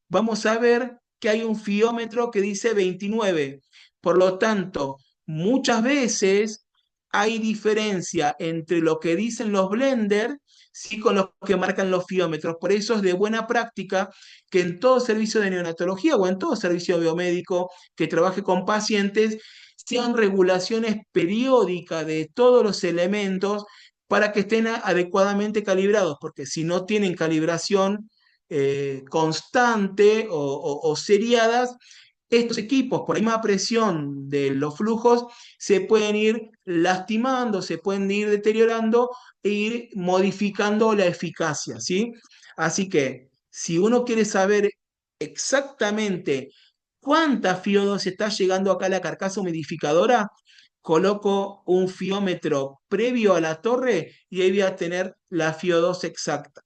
vamos a ver que hay un fiómetro que dice 29. Por lo tanto, muchas veces hay diferencia entre lo que dicen los blenders sí con los que marcan los fiómetros. Por eso es de buena práctica que en todo servicio de neonatología o en todo servicio biomédico que trabaje con pacientes, sean regulaciones periódicas de todos los elementos para que estén adecuadamente calibrados, porque si no tienen calibración constante o seriadas, estos equipos, por la misma presión de los flujos, se pueden ir lastimando, se pueden ir deteriorando e ir modificando la eficacia, ¿sí? Así que si uno quiere saber exactamente cuánta FIO2 está llegando acá a la carcasa humidificadora, coloco un fiómetro previo a la torre y ahí voy a tener la FIO2 exacta.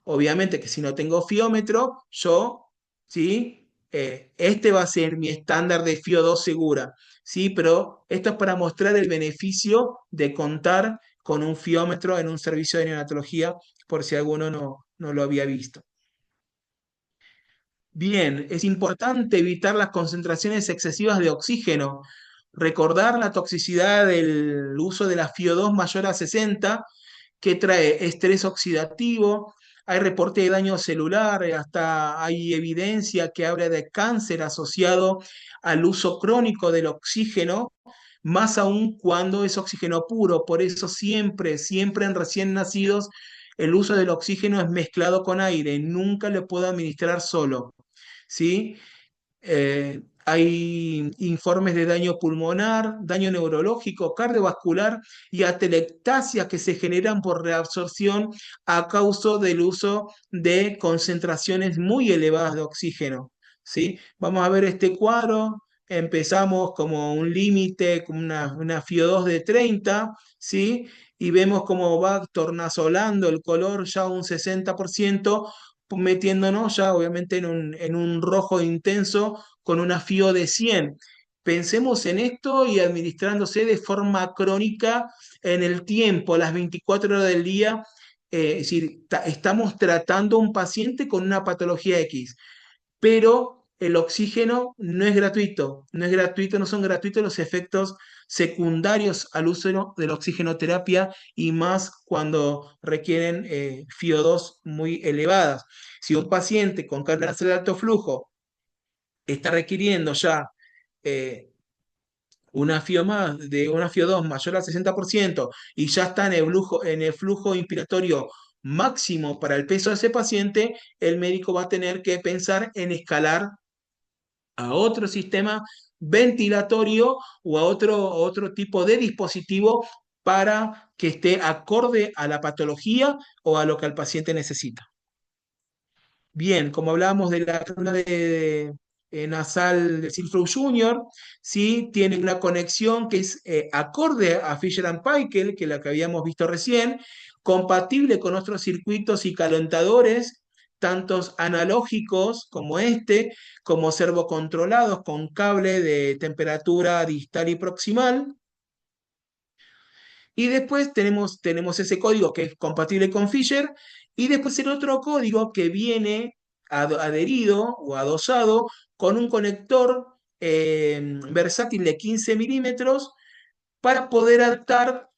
Obviamente que si no tengo fiómetro, yo, ¿sí? Este va a ser mi estándar de FIO2 segura, ¿sí? Pero esto es para mostrar el beneficio de contar con un fiómetro en un servicio de neonatología, por si alguno no lo había visto. Bien, es importante evitar las concentraciones excesivas de oxígeno, recordar la toxicidad del uso de la FiO2 mayor a 60, que trae estrés oxidativo, hay reporte de daño celular, hasta hay evidencia que habla de cáncer asociado al uso crónico del oxígeno, más aún cuando es oxígeno puro. Por eso siempre en recién nacidos, el uso del oxígeno es mezclado con aire, nunca lo puedo administrar solo. ¿Sí? Hay informes de daño pulmonar, daño neurológico, cardiovascular y atelectasias que se generan por reabsorción a causa del uso de concentraciones muy elevadas de oxígeno. ¿Sí? Vamos a ver este cuadro. Empezamos como un límite, como una FiO2 de 30, ¿sí? Y vemos cómo va tornasolando el color ya un 60%, metiéndonos ya obviamente en un rojo intenso con una FIO de 100. Pensemos en esto y administrándose de forma crónica en el tiempo, las 24 horas del día. Es decir, estamos tratando a un paciente con una patología X, pero el oxígeno no es gratuito, no es gratuito, no son gratuitos los efectos secundarios al uso de la oxigenoterapia y más cuando requieren FiO2 muy elevadas. Si un paciente con cáncer de alto flujo está requiriendo ya eh, una una FiO2 mayor al 60% y ya está en el flujo inspiratorio máximo para el peso de ese paciente, el médico va a tener que pensar en escalar a otro sistema ventilatorio o a otro tipo de dispositivo para que esté acorde a la patología o a lo que el paciente necesita. Bien, como hablábamos de la cánula nasal de Silfrow Jr., sí, tiene una conexión que es acorde a Fisher-Paykel, que es la que habíamos visto recién, compatible con otros circuitos y calentadores, tantos analógicos como este, como servocontrolados con cable de temperatura distal y proximal. Y después tenemos ese código que es compatible con Fisher, y después el otro código que viene adherido o adosado con un conector versátil de 15 milímetros para poder adaptar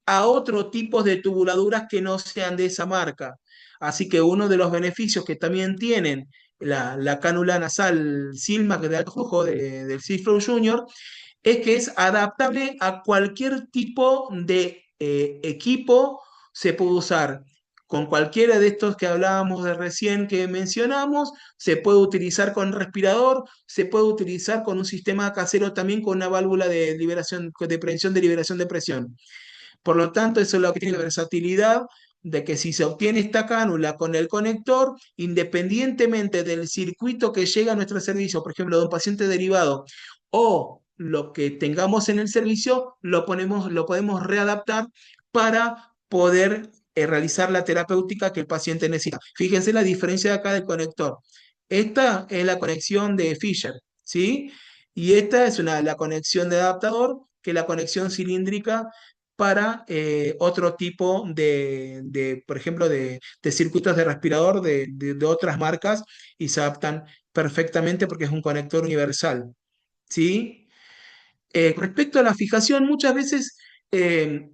a otro tipo de tubuladuras que no sean de esa marca. Así que uno de los beneficios que también tienen la cánula nasal Silmac de alto flujo del Cifro Junior es que es adaptable a cualquier tipo de equipo, se puede usar con cualquiera de estos que hablábamos de recién que mencionamos, se puede utilizar con respirador, se puede utilizar con un sistema casero también con una válvula de liberación, de prevención de liberación de presión. Por lo tanto, eso es lo que tiene la versatilidad de que si se obtiene esta cánula con el conector, independientemente del circuito que llega a nuestro servicio, por ejemplo, de un paciente derivado o lo que tengamos en el servicio, lo podemos readaptar para poder realizar la terapéutica que el paciente necesita. Fíjense la diferencia de acá del conector. Esta es la conexión de Fisher, ¿sí? Y esta es la conexión de adaptador, que es la conexión cilíndrica para otro tipo por ejemplo, de circuitos de respirador de otras marcas y se adaptan perfectamente porque es un conector universal. ¿Sí? Respecto a la fijación, muchas veces eh,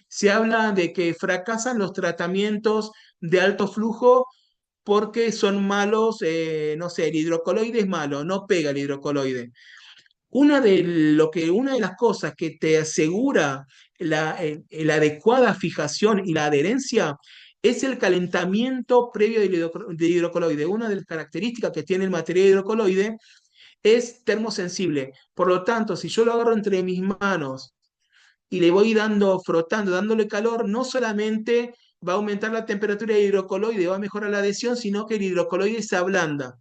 se habla de que fracasan los tratamientos de alto flujo porque son malos, no sé, el hidrocoloide es malo, no pega el hidrocoloide. Una de las cosas que te asegura la adecuada fijación y la adherencia es el calentamiento previo del hidrocoloide. Una de las características que tiene el material hidrocoloide es termosensible. Por lo tanto, si yo lo agarro entre mis manos y le voy frotando, dándole calor, no solamente va a aumentar la temperatura del hidrocoloide, va a mejorar la adhesión, sino que el hidrocoloide se ablanda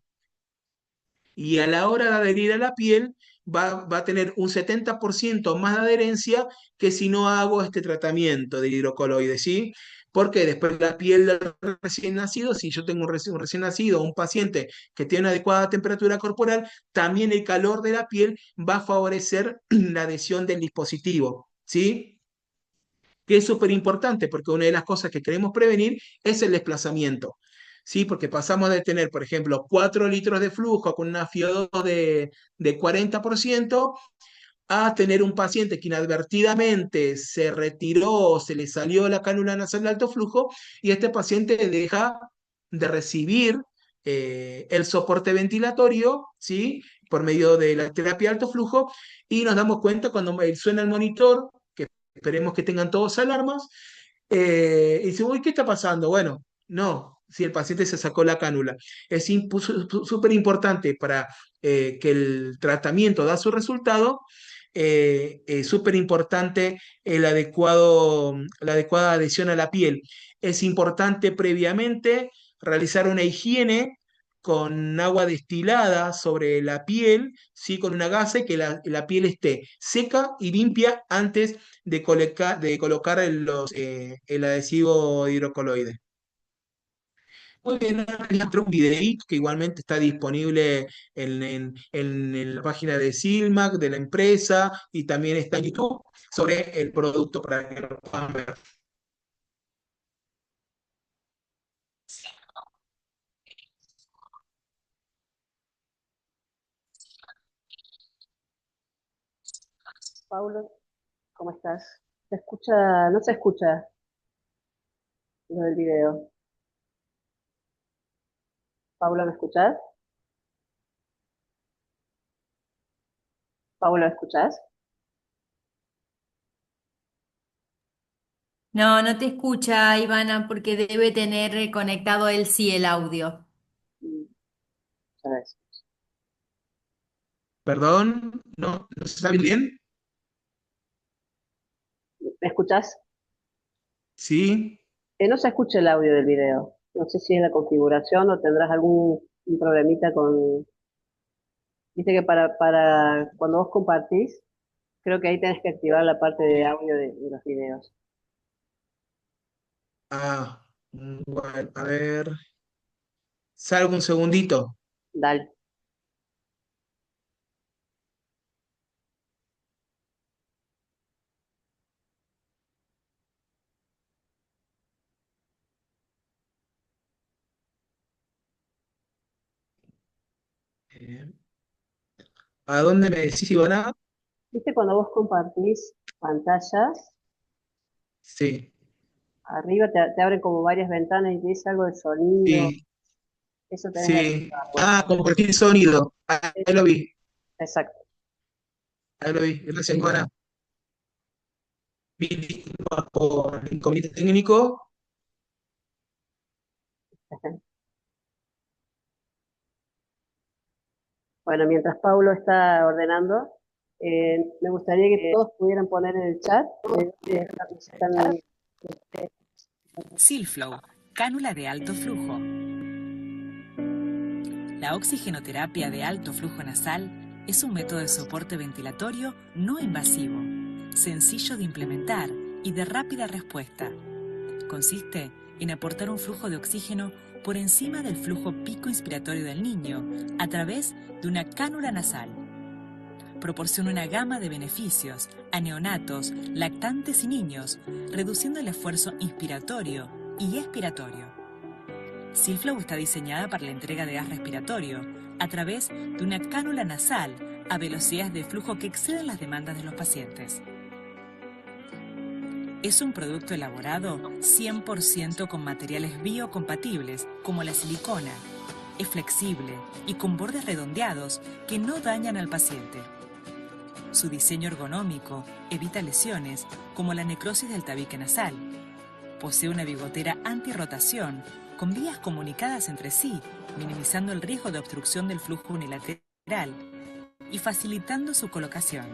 y a la hora de adherir a la piel va a tener un 70% más de adherencia que si no hago este tratamiento de hidrocoloides, ¿sí? Porque después la piel del recién nacido, si yo tengo un recién nacido, un paciente que tiene una adecuada temperatura corporal, también el calor de la piel va a favorecer la adhesión del dispositivo, ¿sí? que es súper importante porque una de las cosas que queremos prevenir es el desplazamiento. ¿Sí? Porque pasamos de tener, por ejemplo, 4 litros de flujo con una FiO2 de 40% a tener un paciente que inadvertidamente se retiró, se le salió la cánula nasal de alto flujo y este paciente deja de recibir el soporte ventilatorio, ¿sí? Por medio de la terapia de alto flujo y nos damos cuenta cuando suena el monitor, que esperemos que tengan todos alarmas, y dice, uy, ¿qué está pasando? Bueno, no, si el paciente se sacó la cánula. Es súper importante para que el tratamiento da su resultado. Es súper importante la adecuada adhesión a la piel. Es importante previamente realizar una higiene con agua destilada sobre la piel, ¿sí? Con una gasa y que la piel esté seca y limpia antes de colocar el adhesivo hidrocoloide. Muy bien, ahora les mostré un videíto que igualmente está disponible en la página de Silmac, de la empresa, y también está en YouTube sobre el producto para que lo puedan ver. Paulo, ¿cómo estás? ¿Se escucha? ¿No se escucha lo del video? Paulo, ¿me escuchás? Paulo, ¿me escuchás? No, no te escucha, Ivana, porque debe tener conectado él sí el audio. Mm, ya ves. Perdón, ¿no se sabe bien? ¿Me escuchás? Sí. No se escucha el audio del video. No sé si es la configuración o tendrás algún un problemita con... Viste que para cuando vos compartís, creo que ahí tenés que activar la parte de audio de los videos. Bueno, a ver, salgo un segundito. Dale. Eh, ¿A dónde me decís, Ivana? Viste cuando vos compartís pantallas, Sí, arriba te abren como varias ventanas y te dice algo de sonido. sí, Eso tenés que sí. activarlo. Compartir sonido. Ahí lo vi, Exacto. ahí lo vi. Gracias, Ivana. Mil disculpas por el inconveniente técnico. Bueno, mientras Paulo está ordenando, me gustaría que todos pudieran poner en el chat están- Silflow, cánula de alto flujo. La oxigenoterapia de alto flujo nasal es un método de soporte ventilatorio no invasivo, sencillo de implementar y de rápida respuesta. Consiste en aportar un flujo de oxígeno por encima del flujo pico inspiratorio del niño a través de una cánula nasal. Proporciona una gama de beneficios a neonatos, lactantes y niños, reduciendo el esfuerzo inspiratorio y expiratorio. Silflow está diseñada para la entrega de gas respiratorio a través de una cánula nasal a velocidades de flujo que exceden las demandas de los pacientes. Es un producto elaborado 100% con materiales biocompatibles como la silicona. Es flexible y con bordes redondeados que no dañan al paciente. Su diseño ergonómico evita lesiones como la necrosis del tabique nasal. Posee una bigotera antirrotación con vías comunicadas entre sí, minimizando el riesgo de obstrucción del flujo unilateral y facilitando su colocación.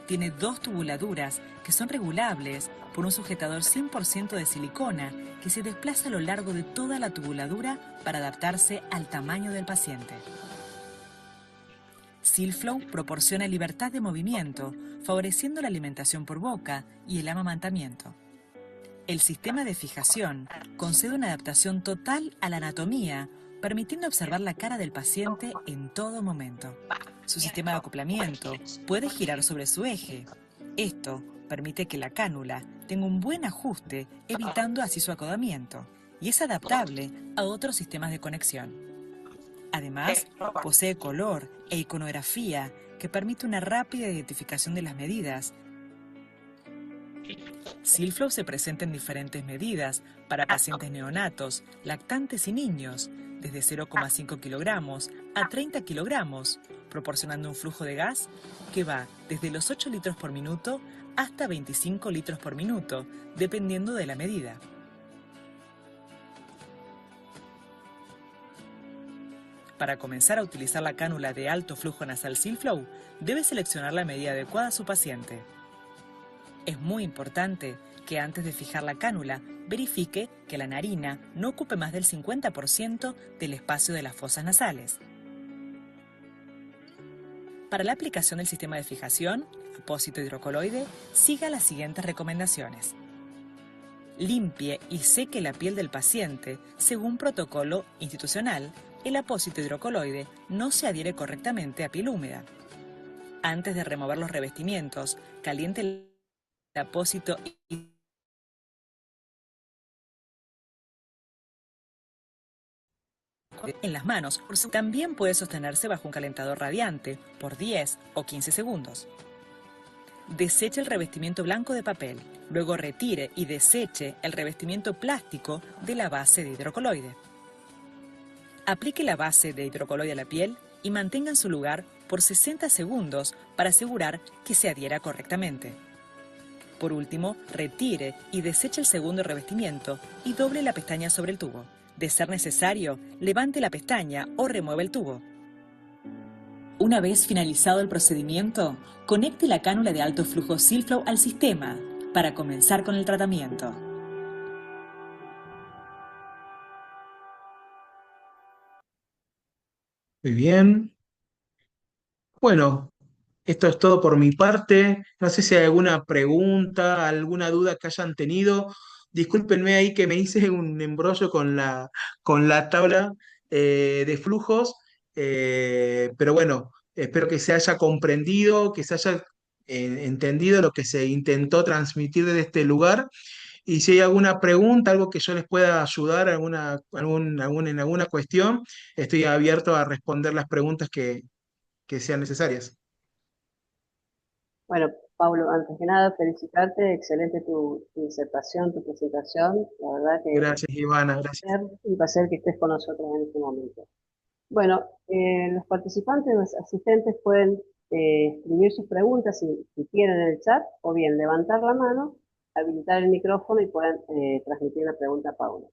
Tiene 2 tubuladuras que son regulables por un sujetador 100% de silicona que se desplaza a lo largo de toda la tubuladura para adaptarse al tamaño del paciente. Silflow proporciona libertad de movimiento, favoreciendo la alimentación por boca y el amamantamiento. El sistema de fijación concede una adaptación total a la anatomía, permitiendo observar la cara del paciente en todo momento. Su sistema de acoplamiento puede girar sobre su eje. Esto permite que la cánula tenga un buen ajuste, evitando así su acodamiento, y es adaptable a otros sistemas de conexión. Además, posee color e iconografía que permite una rápida identificación de las medidas. Silflow se presenta en diferentes medidas para pacientes neonatos, lactantes y niños, desde 0,5 kilogramos a 30 kilogramos, proporcionando un flujo de gas que va desde los 8 litros por minuto hasta 25 litros por minuto, dependiendo de la medida. Para comenzar a utilizar la cánula de alto flujo nasal Silflow, debe seleccionar la medida adecuada a su paciente. Es muy importante que antes de fijar la cánula, verifique que la narina no ocupe más del 50% del espacio de las fosas nasales. Para la aplicación del sistema de fijación, apósito hidrocoloide, siga las siguientes recomendaciones. Limpie y seque la piel del paciente según protocolo institucional. El apósito hidrocoloide no se adhiere correctamente a piel húmeda. Antes de remover los revestimientos, caliente el apósito en las manos. También puede sostenerse bajo un calentador radiante por 10 o 15 segundos. Deseche el revestimiento blanco de papel. Luego retire y deseche el revestimiento plástico de la base de hidrocoloide. Aplique la base de hidrocoloide a la piel y mantenga en su lugar por 60 segundos para asegurar que se adhiera correctamente. Por último, retire y deseche el segundo revestimiento y doble la pestaña sobre el tubo. De ser necesario, levante la pestaña o remueva el tubo. Una vez finalizado el procedimiento, conecte la cánula de alto flujo Silflow al sistema para comenzar con el tratamiento. Muy bien. Bueno, esto es todo por mi parte. No sé si hay alguna pregunta, alguna duda que hayan tenido. Discúlpenme ahí que me hice un embrollo con la tabla de flujos, pero bueno, espero que se haya comprendido, que se haya entendido lo que se intentó transmitir desde este lugar. Y si hay alguna pregunta, algo que yo les pueda ayudar, en alguna cuestión, estoy abierto a responder las preguntas que sean necesarias. Bueno, Pablo, antes que nada, felicitarte, excelente tu disertación, tu presentación, la verdad que Gracias, Ivana, gracias. un placer que estés con nosotros en este momento. Bueno, los participantes, los asistentes pueden escribir sus preguntas si quieren en el chat, o bien levantar la mano, habilitar el micrófono y pueden transmitir la pregunta a Pablo.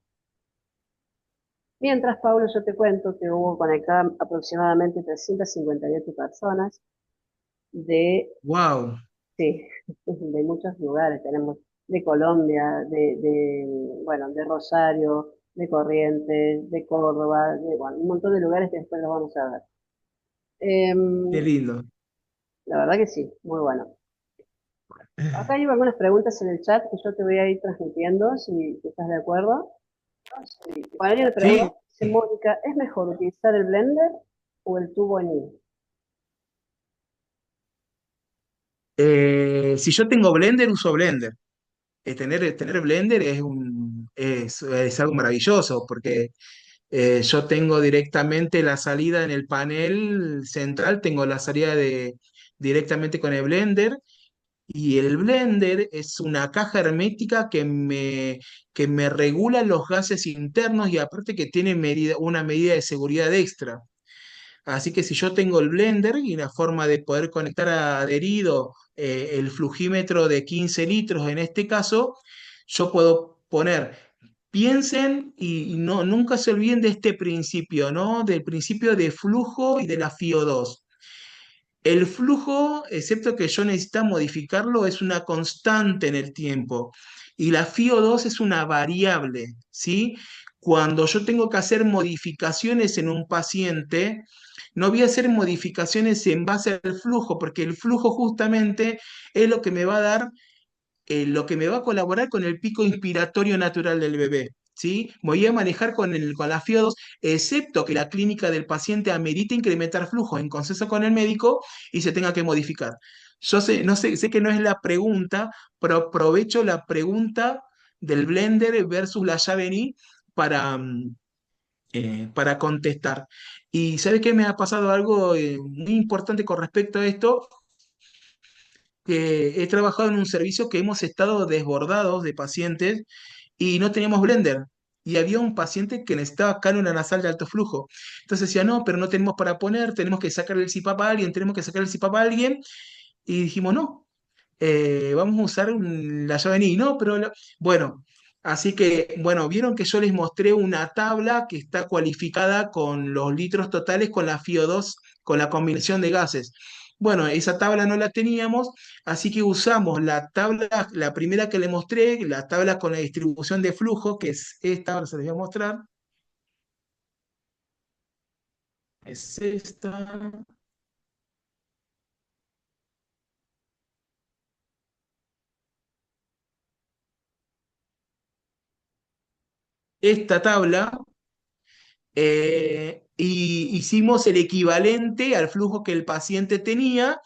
Mientras, Pablo, yo te cuento que hubo conectadas aproximadamente 358 personas de, Wow, sí, de muchos lugares. Tenemos de Colombia, bueno, de Rosario, de Corrientes, de Córdoba, bueno, un montón de lugares que después los vamos a ver. qué lindo. La verdad que sí, muy bueno. Acá hay algunas preguntas en el chat que yo te voy a ir transmitiendo, si estás de acuerdo. Sí. Bueno, hay una pregunta, dice Mónica, ¿es mejor utilizar el blender o el tubo anil? Si yo tengo Blender, uso Blender. Tener Blender es algo maravilloso porque yo tengo directamente la salida en el panel central, tengo la salida directamente con el Blender. Y el blender es una caja hermética que me regula los gases internos y aparte que tiene una medida de seguridad extra. Así que si yo tengo el blender y una forma de poder conectar adherido el flujímetro de 15 litros en este caso, yo puedo poner, piensen y no, nunca se olviden de este principio, ¿no? Del principio de flujo y de la FiO2. El flujo, excepto que yo necesito modificarlo, es una constante en el tiempo. Y la FiO2 es una variable, ¿sí? Cuando yo tengo que hacer modificaciones en un paciente, no voy a hacer modificaciones en base al flujo, porque el flujo justamente es lo que me va a dar lo que me va a colaborar con el pico inspiratorio natural del bebé. ¿Sí? Voy a manejar con la FIO2, excepto que la clínica del paciente amerite incrementar flujo en consenso con el médico y se tenga que modificar. Yo sé, no sé, sé que no es la pregunta, pero aprovecho la pregunta del blender versus la llave NI para, para contestar. Y ¿sabes qué? Me ha pasado algo muy importante con respecto a esto, que he trabajado en un servicio que hemos estado desbordados de pacientes y no teníamos blender. Y había un paciente que necesitaba cánula nasal de alto flujo. Entonces decía, no, pero no tenemos para poner, tenemos que sacarle el CPAP a alguien, tenemos que sacarle el CPAP a alguien. Y dijimos, no, vamos a usar la llave NI, ¿no? Bueno, así que, bueno, vieron que yo les mostré una tabla que está cualificada con los litros totales con la FiO2, con la combinación de gases. Bueno, esa tabla no la teníamos, así que usamos la tabla, la primera que le mostré, la tabla con la distribución de flujo, que es esta, ahora se les voy a mostrar. Es esta. Esta tabla y hicimos el equivalente al flujo que el paciente tenía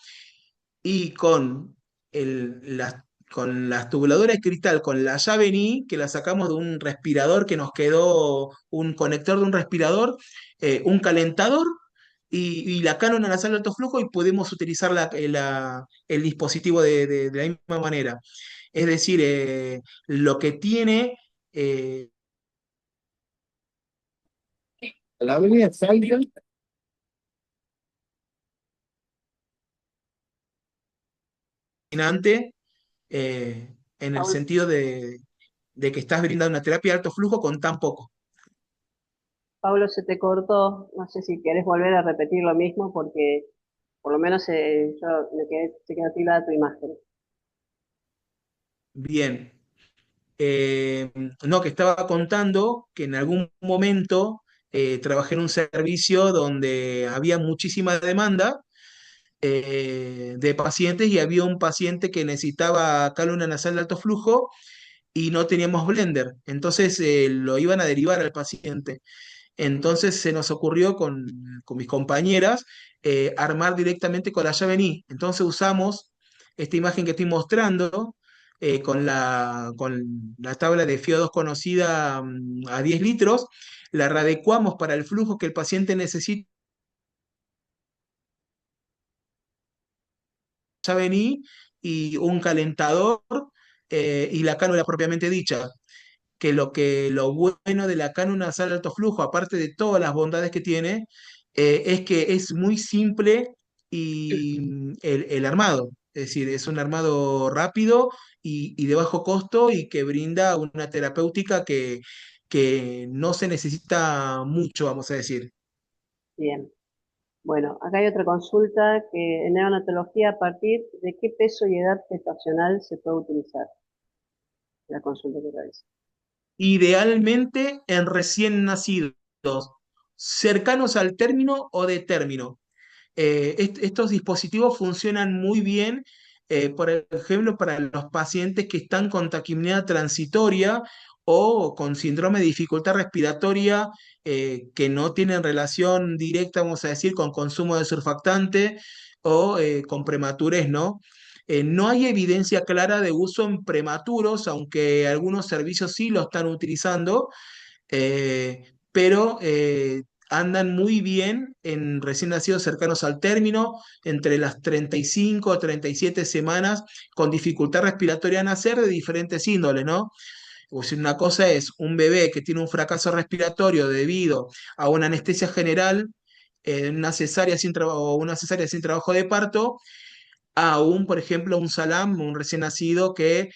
y con las tubuladoras de cristal, con la llave NI, que la sacamos de un respirador que nos quedó, un conector de un respirador, un calentador y la Canon nasal de alto flujo y podemos utilizar el dispositivo de la misma manera. Es decir, lo que tiene... la avenida Salga fascinante en el Paul, sentido de que estás brindando una terapia de alto flujo con tan poco. Pablo, se te cortó. No sé si querés volver a repetir lo mismo porque por lo menos yo se quedó tildada tu imagen. Bien. Eh, no, que estaba contando que en algún momento trabajé en un servicio donde había muchísima demanda de pacientes y había un paciente que necesitaba cálula nasal de alto flujo y no teníamos blender. Entonces lo iban a derivar al paciente. Entonces se nos ocurrió con mis compañeras armar directamente con la llave NI. Entonces usamos esta imagen que estoy mostrando con la tabla de FiO2 conocida a 10 litros, la readecuamos para el flujo que el paciente necesita, llave NI y un calentador y la cánula propiamente dicha. Que lo bueno de la Canon nasal de alto flujo, aparte de todas las bondades que tiene, es que es muy simple y el armado. Es decir, es un armado rápido y de bajo costo y que brinda una terapéutica que no se necesita mucho, vamos a decir. Bien. Bueno, acá hay otra consulta que en neonatología, ¿a partir de qué peso y edad gestacional se puede utilizar? La consulta que realiza. Idealmente en recién nacidos, cercanos al término o de término. Estos dispositivos funcionan muy bien, por ejemplo, para los pacientes que están con taquipnea transitoria o con síndrome de dificultad respiratoria que no tienen relación directa, vamos a decir, con consumo de surfactante o con prematurez, ¿no? No hay evidencia clara de uso en prematuros, aunque algunos servicios sí lo están utilizando, pero andan muy bien en recién nacidos cercanos al término, entre las 35 a 37 semanas, con dificultad respiratoria a nacer de diferentes índoles, ¿no? O sea, una cosa es un bebé que tiene un fracaso respiratorio debido a una anestesia general, una cesárea o una cesárea sin trabajo de parto, a un, por ejemplo, un salam, un recién nacido que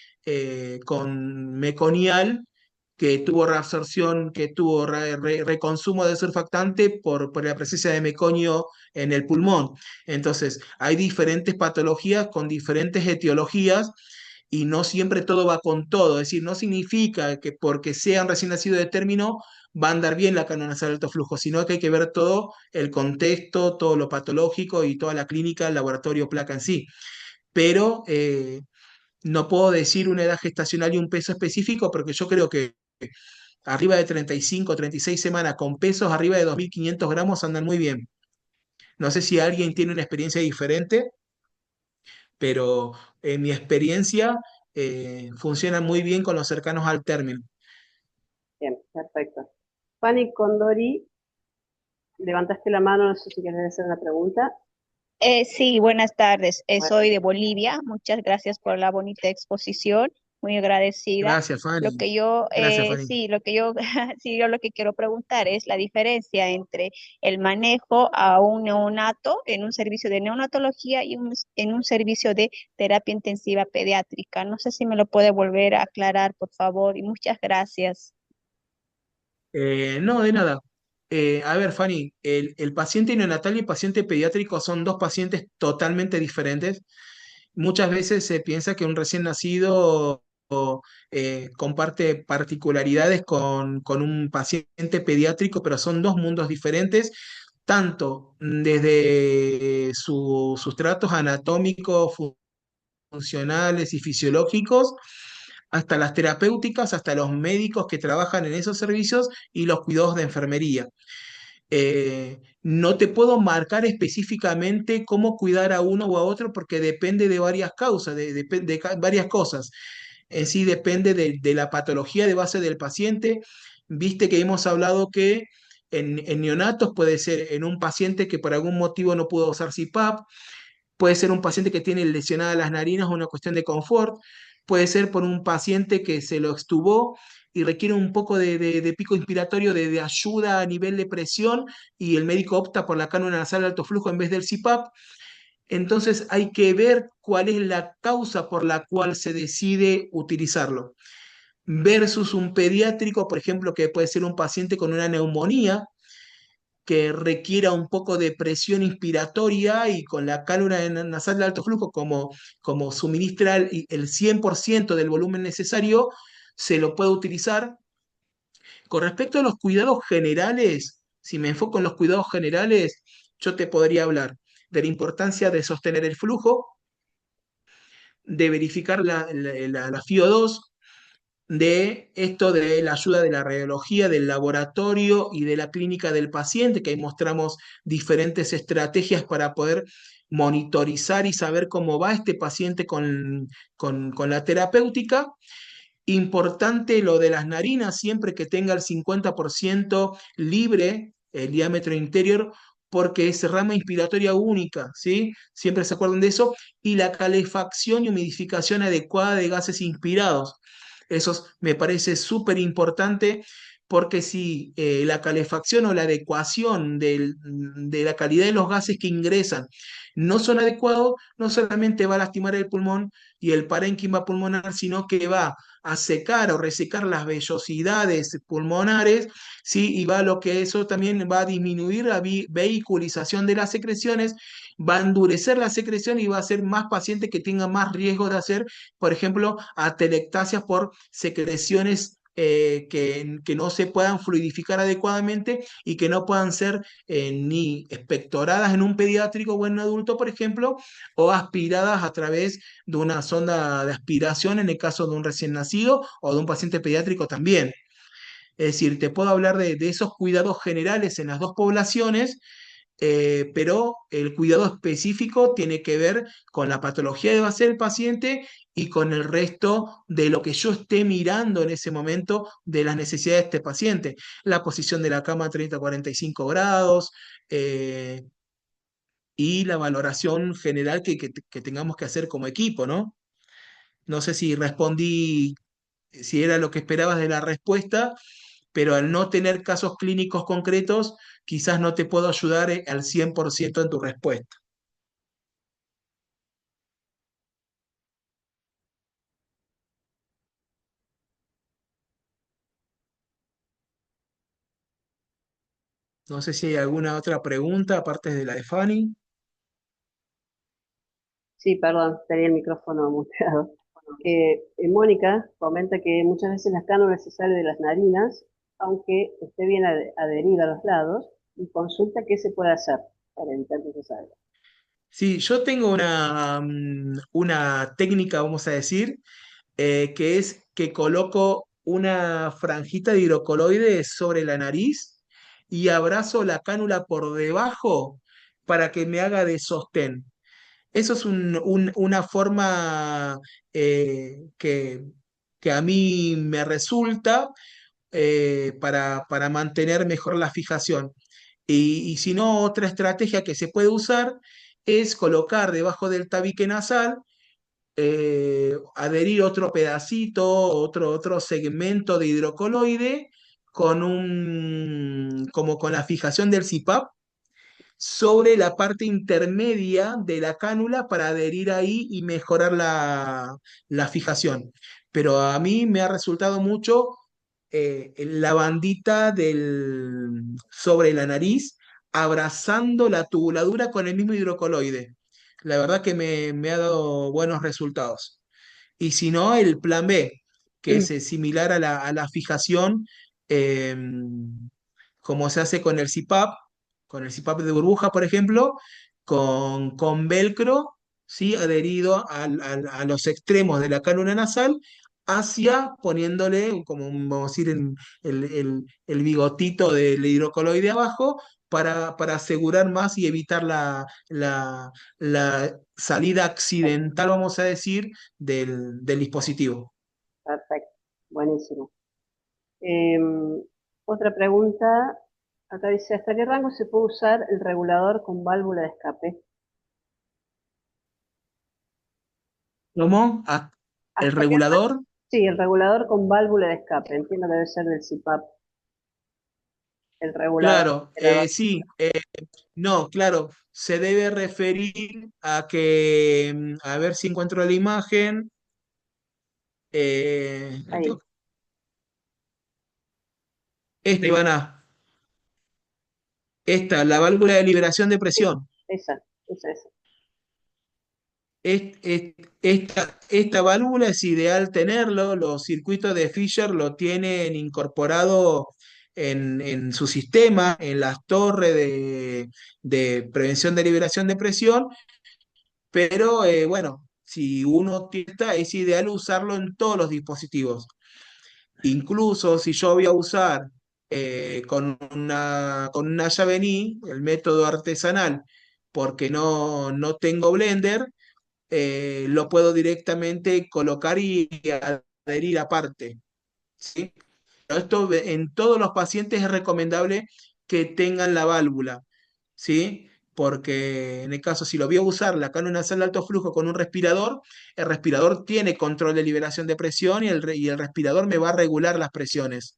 con meconial que tuvo reabsorción, que tuvo reconsumo de surfactante por la presencia de meconio en el pulmón. Entonces, hay diferentes patologías con diferentes etiologías y no siempre todo va con todo. Es decir, no significa que porque sean recién nacidos de término va a andar bien la canonización de alto flujo, sino que hay que ver todo el contexto, todo lo patológico y toda la clínica, el laboratorio, placa en sí. Pero no puedo decir una edad gestacional y un peso específico porque yo creo que arriba de 35, 36 semanas con pesos arriba de 2.500 gramos andan muy bien. No sé si alguien tiene una experiencia diferente, pero en mi experiencia funciona muy bien con los cercanos al término. Bien, perfecto. Fanny Condori, levantaste la mano, no sé si quieres hacer una pregunta. Sí, buenas tardes. Bueno, Soy de Bolivia. Muchas gracias por la bonita exposición. Muy agradecida. Gracias, Lo Fanny. que yo, Gracias, Fanny. sí, lo que yo, sí, yo lo que quiero preguntar es la diferencia entre el manejo a un neonato en un servicio de neonatología y en un servicio de terapia intensiva pediátrica. No sé si me lo puede volver a aclarar, por favor, y muchas gracias. No, de nada. A ver, Fanny, el paciente neonatal y el paciente pediátrico son dos pacientes totalmente diferentes. Muchas veces se piensa que un recién nacido comparte particularidades con un paciente pediátrico, pero son dos mundos diferentes, tanto desde sus tratos anatómicos, funcionales y fisiológicos, hasta las terapéuticas, hasta los médicos que trabajan en esos servicios y los cuidados de enfermería. No te puedo marcar específicamente cómo cuidar a uno o a otro porque depende de varias causas, de varias cosas. En sí depende de la patología de base del paciente. Viste que hemos hablado que en neonatos puede ser en un paciente que por algún motivo no pudo usar CPAP, puede ser un paciente que tiene lesionadas las narinas, una cuestión de confort, puede ser por un paciente que se lo extubó y requiere un poco de pico inspiratorio, de ayuda a nivel de presión, y el médico opta por la cánula nasal de alto flujo en vez del CPAP. Entonces hay que ver cuál es la causa por la cual se decide utilizarlo. Versus un pediátrico, por ejemplo, que puede ser un paciente con una neumonía, que requiera un poco de presión inspiratoria y con la cálula nasal de alto flujo, como suministra el 100% del volumen necesario, se lo puede utilizar. Con respecto a los cuidados generales, si me enfoco en los cuidados generales, yo te podría hablar de la importancia de sostener el flujo, de verificar la FIO2, de esto de la ayuda de la radiología, del laboratorio y de la clínica del paciente, que ahí mostramos diferentes estrategias para poder monitorizar y saber cómo va este paciente con la terapéutica. Importante lo de las narinas, siempre que tenga el 50% libre el diámetro interior, porque es rama inspiratoria única, ¿sí? Siempre se acuerdan de eso. Y la calefacción y humidificación adecuada de gases inspirados. Eso me parece súper importante porque si la calefacción o la adecuación de la calidad de los gases que ingresan no son adecuados, no solamente va a lastimar el pulmón y el parénquima pulmonar, sino que va a secar o resecar las vellosidades pulmonares, ¿sí? Y va a lo que eso también va a disminuir la vehiculización de las secreciones, va a endurecer la secreción y va a hacer más pacientes que tengan más riesgo de hacer, por ejemplo, atelectasias por secreciones que no se puedan fluidificar adecuadamente y que no puedan ser ni expectoradas en un pediátrico o en un adulto, por ejemplo, o aspiradas a través de una sonda de aspiración en el caso de un recién nacido o de un paciente pediátrico también. Es decir, te puedo hablar de esos cuidados generales en las dos poblaciones, pero el cuidado específico tiene que ver con la patología de base del paciente y con el resto de lo que yo esté mirando en ese momento de las necesidades de este paciente. La posición de la cama a 30 a 45 grados, y la valoración general que tengamos que hacer como equipo, ¿no? No sé si respondí, si era lo que esperabas de la respuesta, pero al no tener casos clínicos concretos, quizás no te puedo ayudar al 100% en tu respuesta. No sé si hay alguna otra pregunta aparte de la de Fanny. Sí, perdón, tenía el micrófono muteado. Mónica comenta que muchas veces las cánulas se salen de las narinas, aunque esté bien adherida a los lados, y consulta qué se puede hacer para evitar que se salga. Sí, yo tengo una técnica, vamos a decir, que es que coloco una franjita de hidrocoloides sobre la nariz y abrazo la cánula por debajo para que me haga de sostén. Eso es una forma que a mí me resulta para mantener mejor la fijación. Y si no, otra estrategia que se puede usar es colocar debajo del tabique nasal, adherir otro pedacito, otro segmento de hidrocoloide como con la fijación del CPAP sobre la parte intermedia de la cánula para adherir ahí y mejorar la fijación. Pero a mí me ha resultado mucho la bandita sobre la nariz, abrazando la tubuladura con el mismo hidrocoloide. La verdad que me ha dado buenos resultados. Y si no, el plan B, que es similar a la fijación, eh, como se hace con el CPAP de burbuja, por ejemplo, con velcro, ¿sí? Adherido a los extremos de la cánula nasal, hacia poniéndole, como vamos a decir, el bigotito del hidrocoloide abajo, para asegurar más y evitar la salida accidental, vamos a decir, del dispositivo. Perfecto, buenísimo. Otra pregunta, acá dice, ¿hasta qué rango se puede usar el regulador con válvula de escape? ¿Cómo? El ¿Hasta qué rango? regulador, Sí, el regulador con válvula de escape, entiendo que debe ser del CPAP, el regulador claro, de la sí, no, claro, se debe referir a que, a ver si encuentro la imagen, ahí, Ivana, la válvula de liberación de presión. esa. Esta válvula es ideal tenerlo, los circuitos de Fisher lo tienen incorporado en su sistema, en las torres de prevención de liberación de presión, pero bueno, si uno tiene, es ideal usarlo en todos los dispositivos. Incluso si yo voy a usar con una llave NI, el método artesanal, porque no tengo blender, lo puedo directamente colocar y adherir aparte, ¿sí? Pero en todos los pacientes es recomendable que tengan la válvula, ¿sí? Porque en el caso, si lo voy a usar la cánula nasal de alto flujo con un respirador, el respirador tiene control de liberación de presión y el respirador me va a regular las presiones.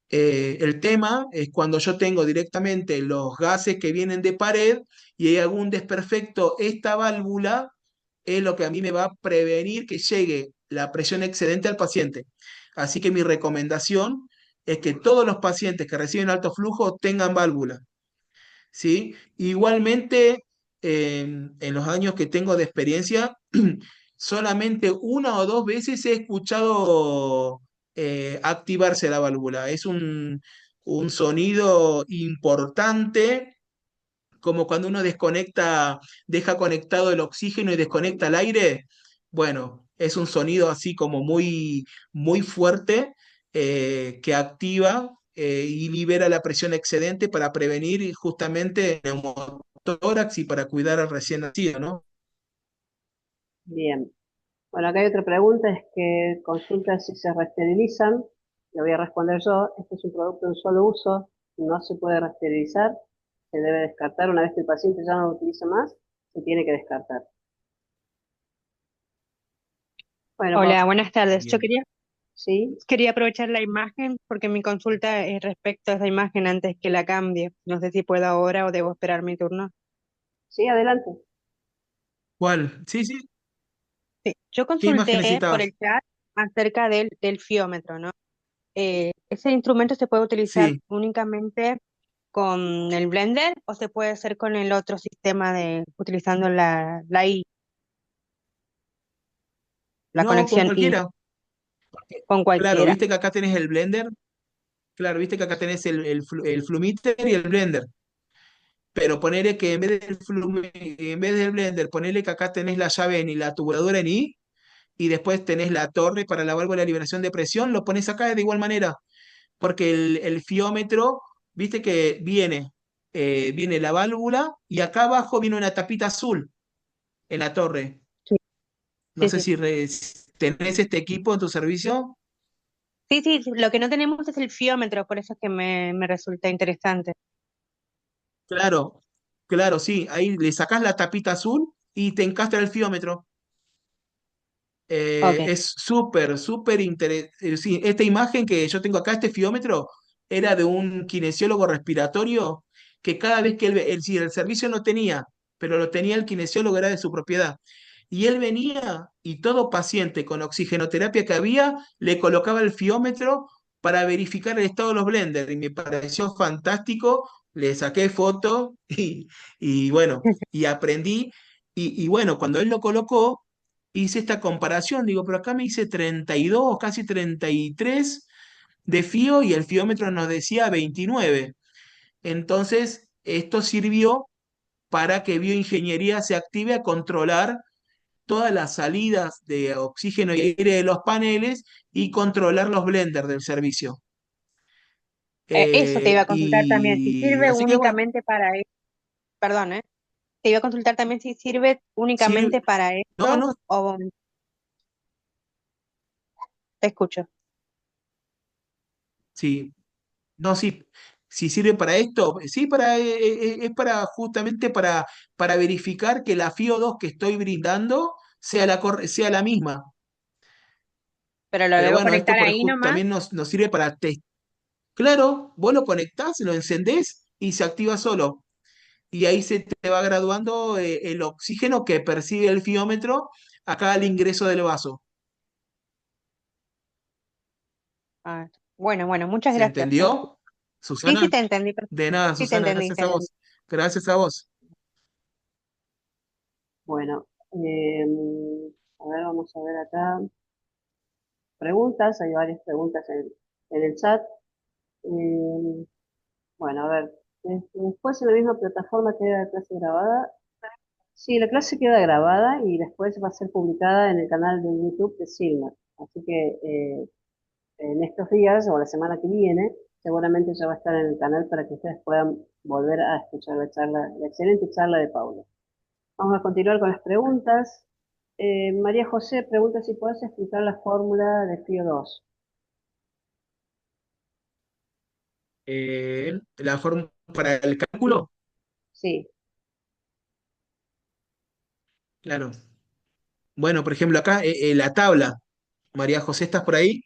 El tema es cuando yo tengo directamente los gases que vienen de pared y hay algún desperfecto, esta válvula es lo que a mí me va a prevenir que llegue la presión excedente al paciente. Así que mi recomendación es que todos los pacientes que reciben alto flujo tengan válvula, ¿sí? Igualmente, en los años que tengo de experiencia, solamente una o dos veces he escuchado activarse la válvula. Es un sonido importante, como cuando uno desconecta, deja conectado el oxígeno y desconecta el aire. Bueno, es un sonido así como muy, muy fuerte que activa y libera la presión excedente para prevenir justamente neumotórax y para cuidar al recién nacido, ¿no? Bien. Bueno, acá hay otra pregunta, es que consulta si se reesterilizan. Le voy a responder yo. Este es un producto de un solo uso, no se puede reesterilizar, se debe descartar una vez que el paciente ya no lo utiliza más, se tiene que descartar. Bueno, Hola, buenas tardes. Yo Bien. sí, quería aprovechar la imagen porque mi consulta es respecto a esa imagen antes que la cambie. No sé si puedo ahora o debo esperar mi turno. sí, adelante. ¿Cuál? Sí, sí. Sí, yo ¿Qué imagen consulté por necesitabas? el chat acerca del fiómetro, ¿no? ¿Ese instrumento se puede utilizar Sí. únicamente con el Blender o se puede hacer con el otro sistema de utilizando la I, la No, con conexión I, cualquiera. con Claro, cualquiera? viste que acá tenés el blender. Claro, viste que acá tenés el Flumeter y el blender. Pero ponele que en vez del blender, ponele que acá tenés la llave en y la tubuladora en I, y después tenés la torre para la válvula de liberación de presión, lo pones acá de igual manera, porque el fiómetro, viste que viene la válvula y acá abajo viene una tapita azul. en la torre. Sí, No sí, sé sí. si tenés este equipo en tu servicio. Sí, sí, sí, lo que no tenemos es el fiómetro, por eso es que me resulta interesante. Claro, claro, sí. Ahí le sacás la tapita azul y te encastra el fiómetro. Ok. Es súper, súper interesante. Sí, esta imagen que yo tengo acá, este fiómetro, era de un kinesiólogo respiratorio que cada vez que sí, el servicio no tenía, pero lo tenía el kinesiólogo, era de su propiedad. Y él venía y todo paciente con oxigenoterapia que había, le colocaba el fiómetro para verificar el estado de los blenders. Y me pareció fantástico, le saqué foto y bueno, y aprendí. Y bueno, cuando él lo colocó, hice esta comparación, digo, pero acá me hice 32, casi 33 de FIO y el fiómetro nos decía 29. Entonces, esto sirvió para que bioingeniería se active a controlar todas las salidas de oxígeno y aire de los paneles y controlar los blenders del servicio. Eso te iba a consultar también, si Y sirve así que bueno, únicamente para eso. Perdón, ¿eh? Te iba a consultar también si sirve sirve, únicamente para no, eso no, o te escucho. sí, no, sí, si sirve para esto, sí, es para justamente para verificar que la FIO2 que estoy brindando sea la misma. Pero lo Pero debo bueno, esto conectar ahí nomás. también nos sirve para test. Claro, vos lo conectás, lo encendés y se activa solo. Y ahí se te va graduando el oxígeno que percibe el fiómetro acá al ingreso del vaso. Ah, bueno, bueno, muchas ¿Se gracias, ¿eh? entendió, Sí, sí Susana? te entendí, De nada, sí te Susana, entendí, gracias te a entendí. vos. Gracias a vos. Bueno, a ver, vamos a ver acá. Preguntas, hay varias preguntas en el chat. Eh, bueno, a ver, después en la misma plataforma queda la clase grabada. Sí, la clase queda grabada y después va a ser publicada en el canal de YouTube de Silma. Así que en estos días o la semana que viene, seguramente ya va a estar en el canal para que ustedes puedan volver a escuchar la charla, la excelente charla de Paula. Vamos a continuar con las preguntas. María José pregunta si puedes explicar la fórmula de FIO2. La forma para el cálculo, Sí, claro. Bueno, por ejemplo, acá la tabla. María José, ¿estás por ahí?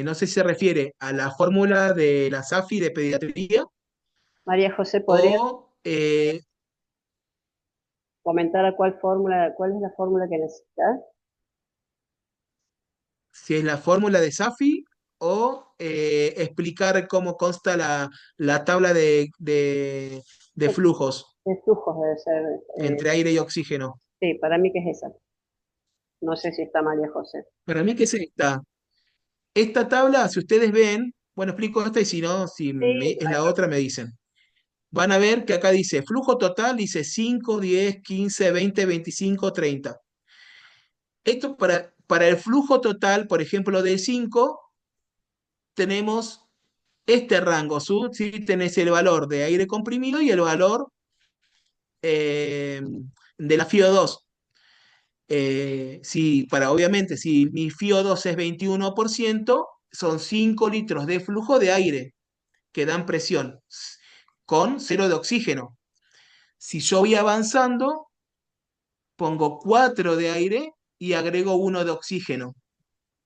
No sé si se refiere a la fórmula de la SAFI de pediatría María José, ¿podría o comentar a cuál es la fórmula que necesitas? si es la fórmula de SAFI o explicar cómo consta la tabla de flujos ¿Qué flujos debe ser? entre aire y oxígeno. Sí, para mí que es esa. No sé si está María José. Para mí, ¿qué es esta? Esta tabla, si ustedes ven, bueno, explico esta y si no, Sí, es la otra, me dicen. Van a ver que acá dice flujo total, dice 5, 10, 15, 20, 25, 30. Esto para el flujo total, por ejemplo, de 5 tenemos este rango, ¿sí? Tenés el valor de aire comprimido y el valor eh, de la FIO2. Obviamente, si mi FIO2 es 21%, son 5 litros de flujo de aire que dan presión, con cero de oxígeno. Si yo voy avanzando, pongo 4 de aire y agrego uno de oxígeno.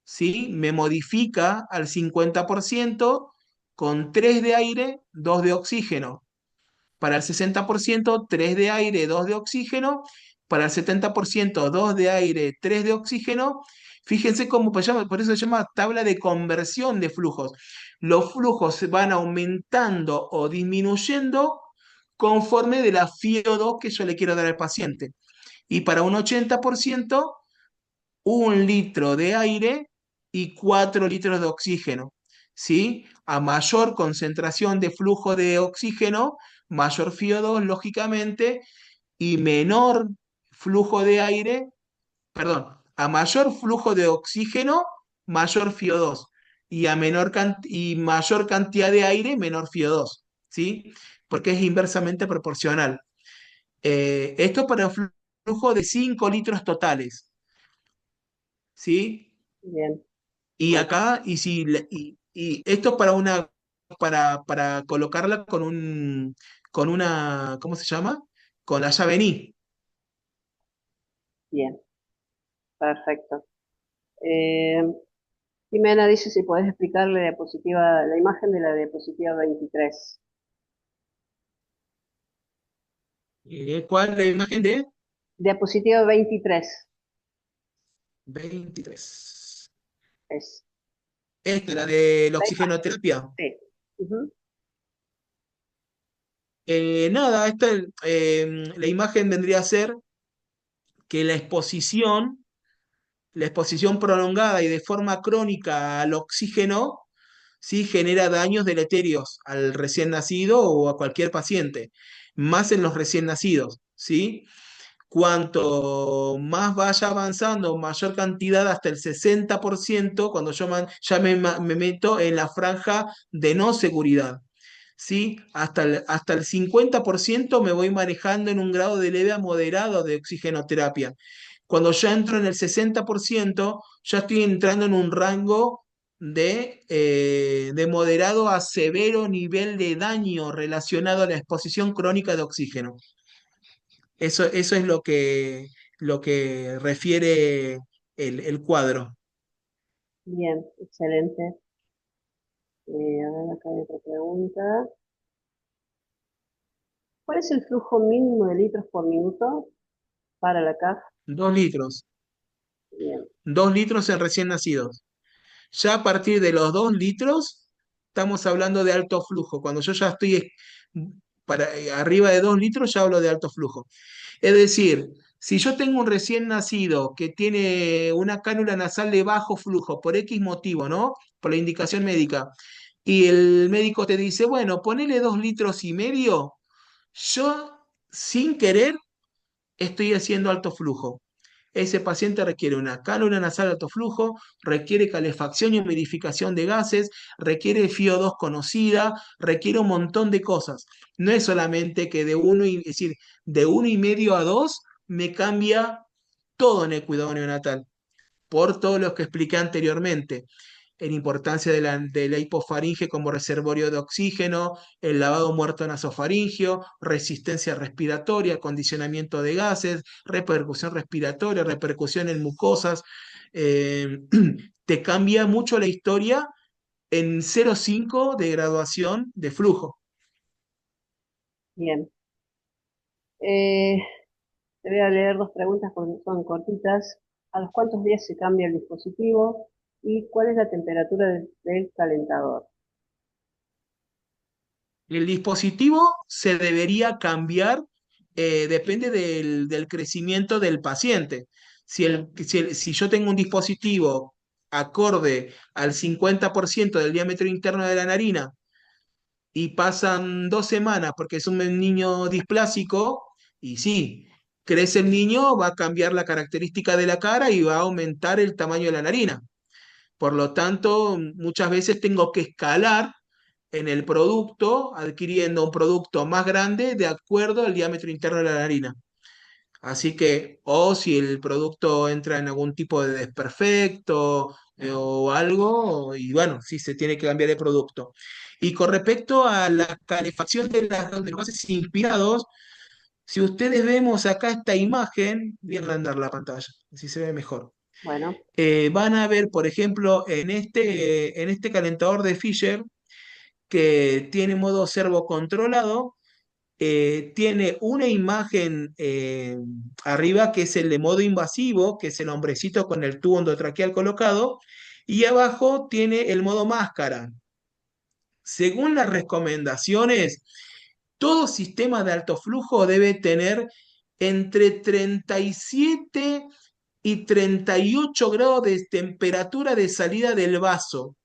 ¿Sí? Me modifica al 50% con 3 de aire, 2 de oxígeno. Para el 60%, 3 de aire, 2 de oxígeno. Para el 70%, 2 de aire, 3 de oxígeno. Fíjense cómo, por eso se llama tabla de conversión de flujos. Los flujos se van aumentando o disminuyendo conforme de la FIO2 que yo le quiero dar al paciente. Y para un 80%, 1 litro de aire y 4 litros de oxígeno. ¿Sí? A mayor concentración de flujo de oxígeno, mayor FIO2, lógicamente, y menor flujo de aire, perdón, a mayor flujo de oxígeno, mayor FIO2, y a mayor cantidad de aire, menor FIO2. ¿sí? Porque es inversamente proporcional. Esto es para un flujo de 5 litros totales, ¿sí? Bien, Y bueno, acá, y esto es para colocarla con una, ¿cómo se llama? Con la llave NI. bien, perfecto. Eh, Jimena dice si podés explicarle la imagen de la diapositiva 23. ¿Cuál es la imagen de? Diapositiva 23 23. es. Esta, la de la La imagen, oxigenoterapia. sí. Ujú. Nada, la imagen vendría a ser que la exposición prolongada y de forma crónica al oxígeno, ¿sí? Genera daños deleterios al recién nacido o a cualquier paciente, más en los recién nacidos, ¿sí? Cuanto más vaya avanzando, mayor cantidad, hasta el 60%, cuando ya me meto en la franja de no seguridad. ¿Sí? Hasta el 50% me voy manejando en un grado de leve a moderado de oxigenoterapia. Cuando ya entro en el 60%, ya estoy entrando en un rango de moderado a severo nivel de daño relacionado a la exposición crónica de oxígeno. Eso es lo que refiere el cuadro. Bien, excelente. A ver, acá hay otra pregunta. ¿Cuál es el flujo mínimo de litros por minuto para la CAF? 2 litros. Bien, 2 litros en recién nacidos. Ya a partir de los 2 litros, estamos hablando de alto flujo. Cuando yo ya estoy arriba de 2 litros, ya hablo de alto flujo. Es decir, si yo tengo un recién nacido que tiene una cánula nasal de bajo flujo por X motivo, ¿no? Por la indicación médica, y el médico te dice, bueno, ponele 2,5 litros, yo sin querer estoy haciendo alto flujo. Ese paciente requiere una cánula nasal de alto flujo, requiere calefacción y humidificación de gases, requiere FiO2 conocida, requiere un montón de cosas. No es solamente que es decir, de 1,5 a 2 me cambia todo en el cuidado neonatal, por todo lo que expliqué anteriormente, en importancia de la hipofaringe como reservorio de oxígeno, el lavado muerto nasofaringeo, resistencia respiratoria, acondicionamiento de gases, repercusión respiratoria, repercusión en mucosas. eh, Te cambia mucho la historia en 0,5 de graduación de flujo. bien. Eh, Te voy a leer dos preguntas porque son cortitas. ¿A los cuántos días se cambia el dispositivo? ¿Y cuál es la temperatura del calentador? El dispositivo se debería cambiar, depende del crecimiento del paciente. Si yo tengo un dispositivo acorde al 50% del diámetro interno de la narina y pasan 2 semanas porque es un niño displásico, y sí, crece el niño, va a cambiar la característica de la cara y va a aumentar el tamaño de la narina. Por lo tanto, muchas veces tengo que escalar en el producto, adquiriendo un producto más grande de acuerdo al diámetro interno de la narina. Así que, o si el producto entra en algún tipo de desperfecto o algo, y bueno, sí se tiene que cambiar de producto. Y con respecto a la calefacción de los gases inspirados, si ustedes vemos acá esta imagen, voy a agrandar la pantalla, así se ve mejor. Bueno, Van a ver, por ejemplo, en este calentador de Fisher, que tiene modo servo controlado, tiene una imagen arriba que es el de modo invasivo, que es el hombrecito con el tubo endotraqueal colocado, y abajo tiene el modo máscara. Según las recomendaciones, todo sistema de alto flujo debe tener entre 37 y 38 grados de temperatura de salida del vaso,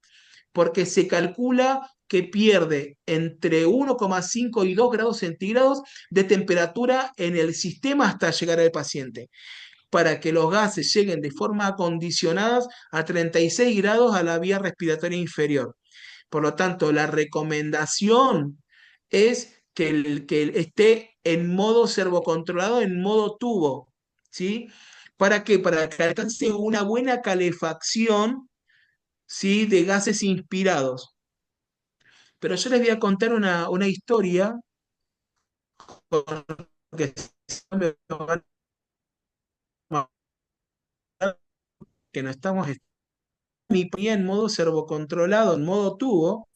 porque se calcula que pierde entre 1,5 y 2 grados centígrados de temperatura en el sistema hasta llegar al paciente, para que los gases lleguen de forma acondicionada a 36 grados a la vía respiratoria inferior. Por lo tanto, la recomendación es que esté en modo servocontrolado, en modo tubo, ¿sí? ¿Para qué? Para que alcance una buena calefacción, ¿sí? De gases inspirados. Pero yo les voy a contar una historia porque me van a que no estamos en modo servocontrolado, en modo tubo,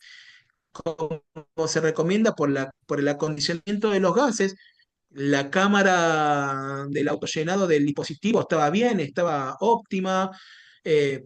como se recomienda por el acondicionamiento de los gases. La cámara del autollenado del dispositivo estaba bien, estaba óptima,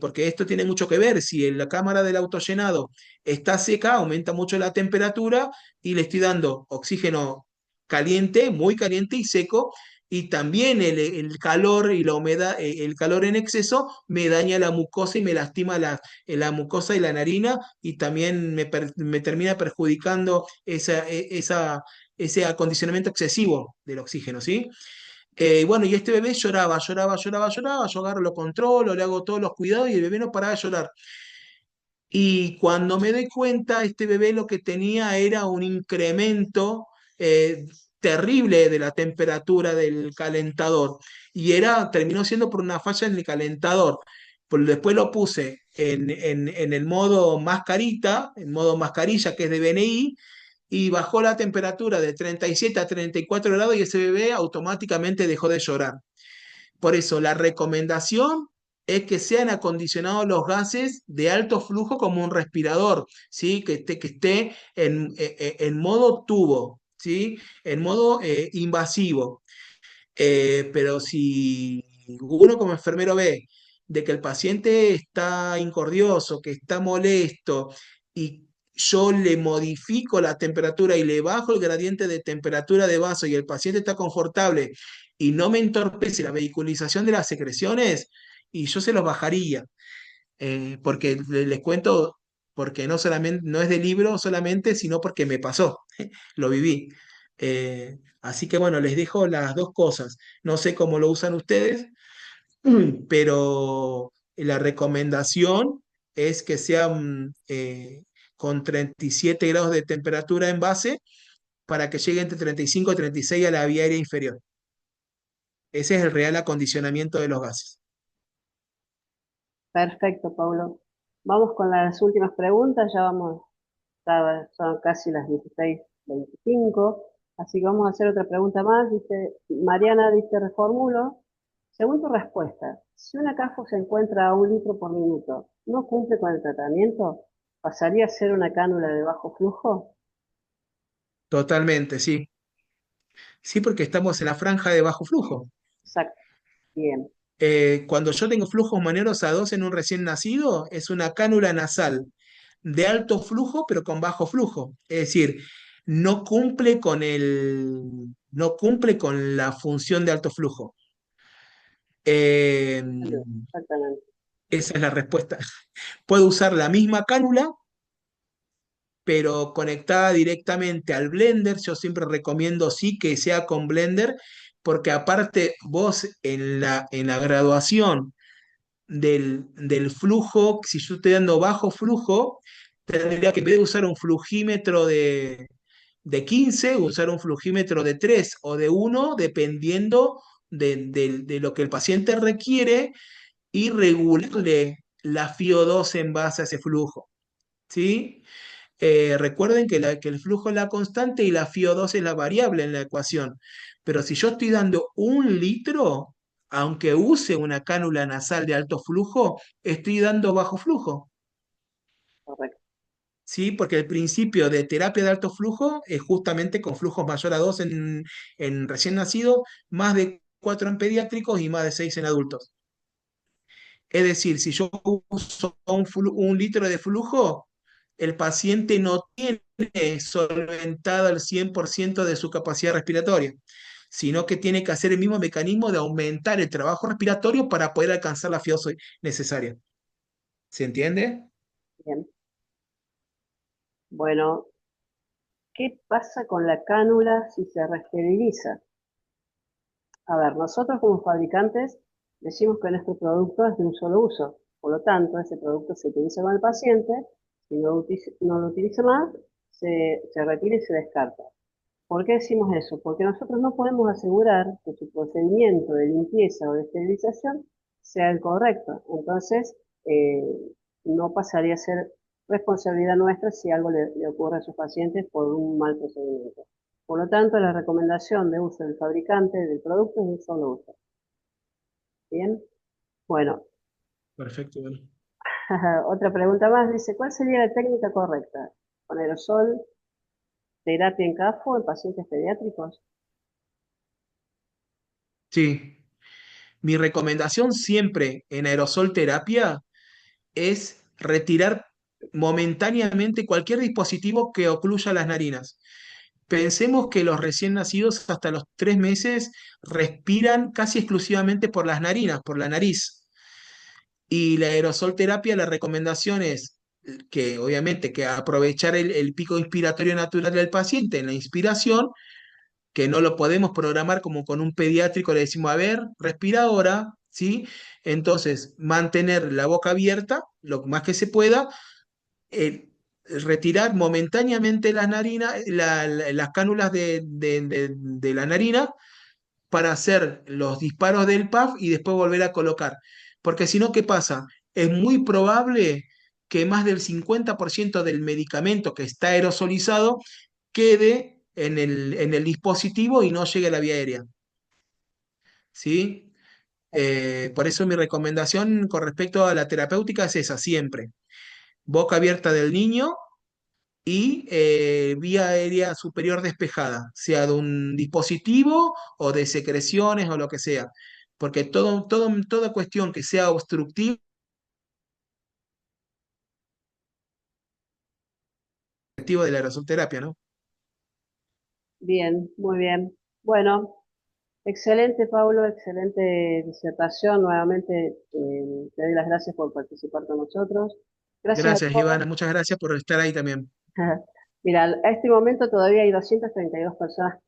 porque esto tiene mucho que ver. Si la cámara del autollenado está seca, aumenta mucho la temperatura y le estoy dando oxígeno caliente, muy caliente y seco, y también el calor y la humedad, el calor en exceso me daña la mucosa y me lastima la mucosa y la narina, y también me termina perjudicando ese acondicionamiento excesivo del oxígeno, ¿sí? Bueno, y este bebé lloraba, lloraba, lloraba, lloraba, yo agarro, lo controlo, le hago todos los cuidados y el bebé no paraba de llorar. Y cuando me doy cuenta, este bebé lo que tenía era un incremento terrible de la temperatura del calentador. Y terminó siendo por una falla en el calentador. Después lo puse en el modo mascarita, en modo mascarilla, que es de BNI, y bajó la temperatura de 37 a 34 grados y ese bebé automáticamente dejó de llorar. Por eso la recomendación es que sean acondicionados los gases de alto flujo como un respirador, ¿sí? Que esté en modo tubo, ¿sí? En modo invasivo. Pero si uno como enfermero ve de que el paciente está incordioso, que está molesto, y yo le modifico la temperatura y le bajo el gradiente de temperatura de vaso y el paciente está confortable y no me entorpece la vehiculización de las secreciones, y yo se los bajaría. Porque les cuento, porque no solamente, no es de libro solamente, sino porque me pasó, lo viví. Así que bueno, les dejo las dos cosas. No sé cómo lo usan ustedes, pero la recomendación es que sean con 37 grados de temperatura en base para que llegue entre 35 y 36 a la vía aérea inferior. Ese es el real acondicionamiento de los gases. Perfecto, Paulo. Vamos con las últimas preguntas, son casi las 16:25, así que vamos a hacer otra pregunta más. Dice, Mariana dice, reformulo, según tu respuesta, si una CAFO se encuentra a 1 litro por minuto, ¿no cumple con el tratamiento? ¿Pasaría a ser una cánula de bajo flujo? Totalmente, sí. Sí, porque estamos en la franja de bajo flujo. Exacto, bien. Cuando yo tengo flujos maneros a 2 en un recién nacido, es una cánula nasal de alto flujo, pero con bajo flujo. Es decir, no cumple con la función de alto flujo. Eh, Exactamente. Esa es la respuesta. Puedo usar la misma cánula, pero conectada directamente al blender. Yo siempre recomiendo sí que sea con blender, porque aparte vos en la graduación del flujo, si yo estoy dando bajo flujo, tendría que en vez de usar un flujímetro de 15, usar un flujímetro de 3 o de 1, dependiendo de lo que el paciente requiere, y regularle la FiO2 en base a ese flujo. ¿Sí? Recuerden que el flujo es la constante y la FiO2 es la variable en la ecuación. Pero si yo estoy dando 1 litro, aunque use una cánula nasal de alto flujo, estoy dando bajo flujo. Correcto. ¿Sí? Porque el principio de terapia de alto flujo es justamente con flujos mayor a 2 en recién nacido, más de 4 en pediátricos y más de 6 en adultos. Es decir, si yo uso 1 litro de flujo, el paciente no tiene solventado el 100% de su capacidad respiratoria, sino que tiene que hacer el mismo mecanismo de aumentar el trabajo respiratorio para poder alcanzar la FiO2 necesaria. ¿Se entiende? Bien. Bueno, ¿qué pasa con la cánula si se reesteriliza? A ver, nosotros como fabricantes decimos que nuestro producto es de un solo uso. Por lo tanto, ese producto se utiliza con el paciente. Si no lo utiliza más, se retira y se descarta. ¿Por qué decimos eso? Porque nosotros no podemos asegurar que su procedimiento de limpieza o de esterilización sea el correcto. Entonces, eh, no pasaría a ser responsabilidad nuestra si algo le ocurre a sus pacientes por un mal procedimiento. Por lo tanto, la recomendación de uso del fabricante del producto es un solo uso. Bien, bueno, Perfecto, bueno. otra pregunta más. Dice, ¿cuál sería la técnica correcta? ¿Con aerosol, terapia en CAFO en pacientes pediátricos? Sí, mi recomendación siempre en aerosol terapia es retirar momentáneamente cualquier dispositivo que ocluya las narinas. Pensemos que los recién nacidos hasta los 3 meses respiran casi exclusivamente por las narinas, por la nariz. Y la aerosol terapia, la recomendación es que obviamente que aprovechar el pico inspiratorio natural del paciente en la inspiración, que no lo podemos programar como con un pediátrico, le decimos, a ver, respira ahora, ¿sí? Entonces, mantener la boca abierta lo más que se pueda, retirar momentáneamente las narinas, las cánulas de la narina para hacer los disparos del PAF y después volver a colocar. Porque si no, ¿qué pasa? Es muy probable que más del 50% del medicamento que está aerosolizado quede en el dispositivo y no llegue a la vía aérea. ¿Sí? Por eso mi recomendación con respecto a la terapéutica es esa, siempre. Boca abierta del niño y vía aérea superior despejada, sea de un dispositivo o de secreciones o lo que sea. Porque toda cuestión que sea obstructiva de la aerosolterapia, ¿no? Bien, muy bien. Bueno, excelente, Paulo, excelente disertación. Nuevamente, te doy las gracias por participar con nosotros. Gracias a Gracias, todos. Ivana. Muchas gracias por estar ahí también. Mira, a este momento todavía hay 232 personas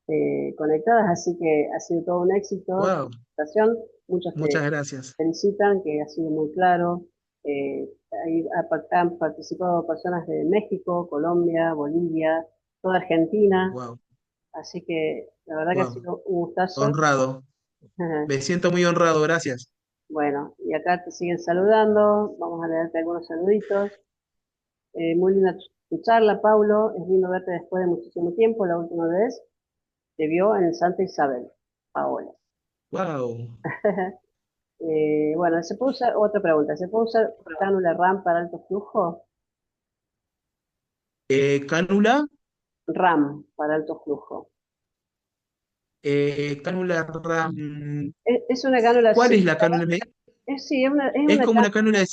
conectadas, así que ha sido todo un éxito tu Wow, presentación. Muchos te muchas gracias. felicitan, que ha sido muy claro. Eh, Han participado personas de México, Colombia, Bolivia, toda Argentina, Wow, así que la verdad que ha wow. sido un gustazo. Honrado. Me siento muy honrado, gracias. Bueno, y acá te siguen saludando. Vamos a leerte algunos saluditos. Muy linda tu charla, Paulo. Es lindo verte después de muchísimo tiempo. La última vez te vio en Santa Isabel, Paola. Wow. Bueno, otra pregunta, ¿se puede usar cánula RAM para alto flujo? Cánula, RAM para alto flujo. cánula Es una cánula ¿Cuál es similar, la cánula? sí, Es como una cánula de...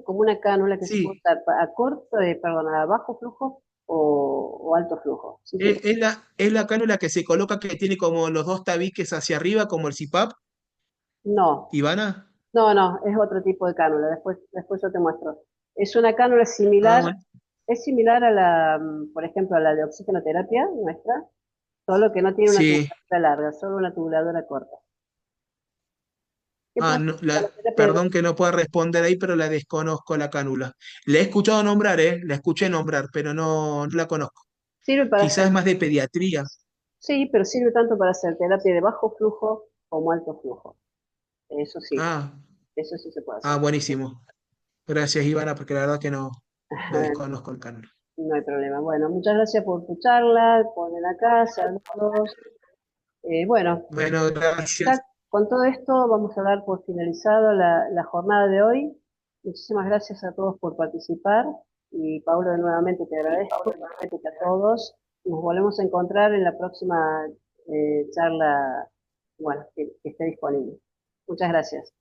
como una cánula que se puede Sí, usar a corto, perdón, a bajo flujo o alto flujo. Sí, se puede. es la cánula que se coloca que tiene como los dos tabiques hacia arriba, como el CPAP, No, Ivana. no, es otro tipo de cánula. Después yo te muestro. Es una cánula Ah, similar, bueno. es similar a por ejemplo, a la de oxigenoterapia nuestra, solo que no tiene una Sí. tubuladora larga, solo una tubuladora corta. ¿Qué Ah, pasa no, con la terapia de perdón que no pueda responder ahí, pero la desconozco la cánula. La he escuchado nombrar, ¿eh? La escuché nombrar, pero no la conozco. Sirve para Quizás hacer, es más de pediatría. sí, pero sirve tanto para hacer terapia de bajo flujo como alto flujo. Eso sí, Ah, eso sí se puede ah, hacer. buenísimo. Gracias, Ivana, porque la verdad que no lo desconozco el cánula. No hay problema. Bueno, muchas gracias por tu charla, por en la casa, saludos. Bueno, Bueno, ya gracias. con todo esto vamos a dar por finalizado la jornada de hoy. Muchísimas gracias a todos por participar y Paulo, nuevamente te agradezco, y a todos. Nos volvemos a encontrar en la próxima charla, bueno, que esté disponible. Muchas gracias.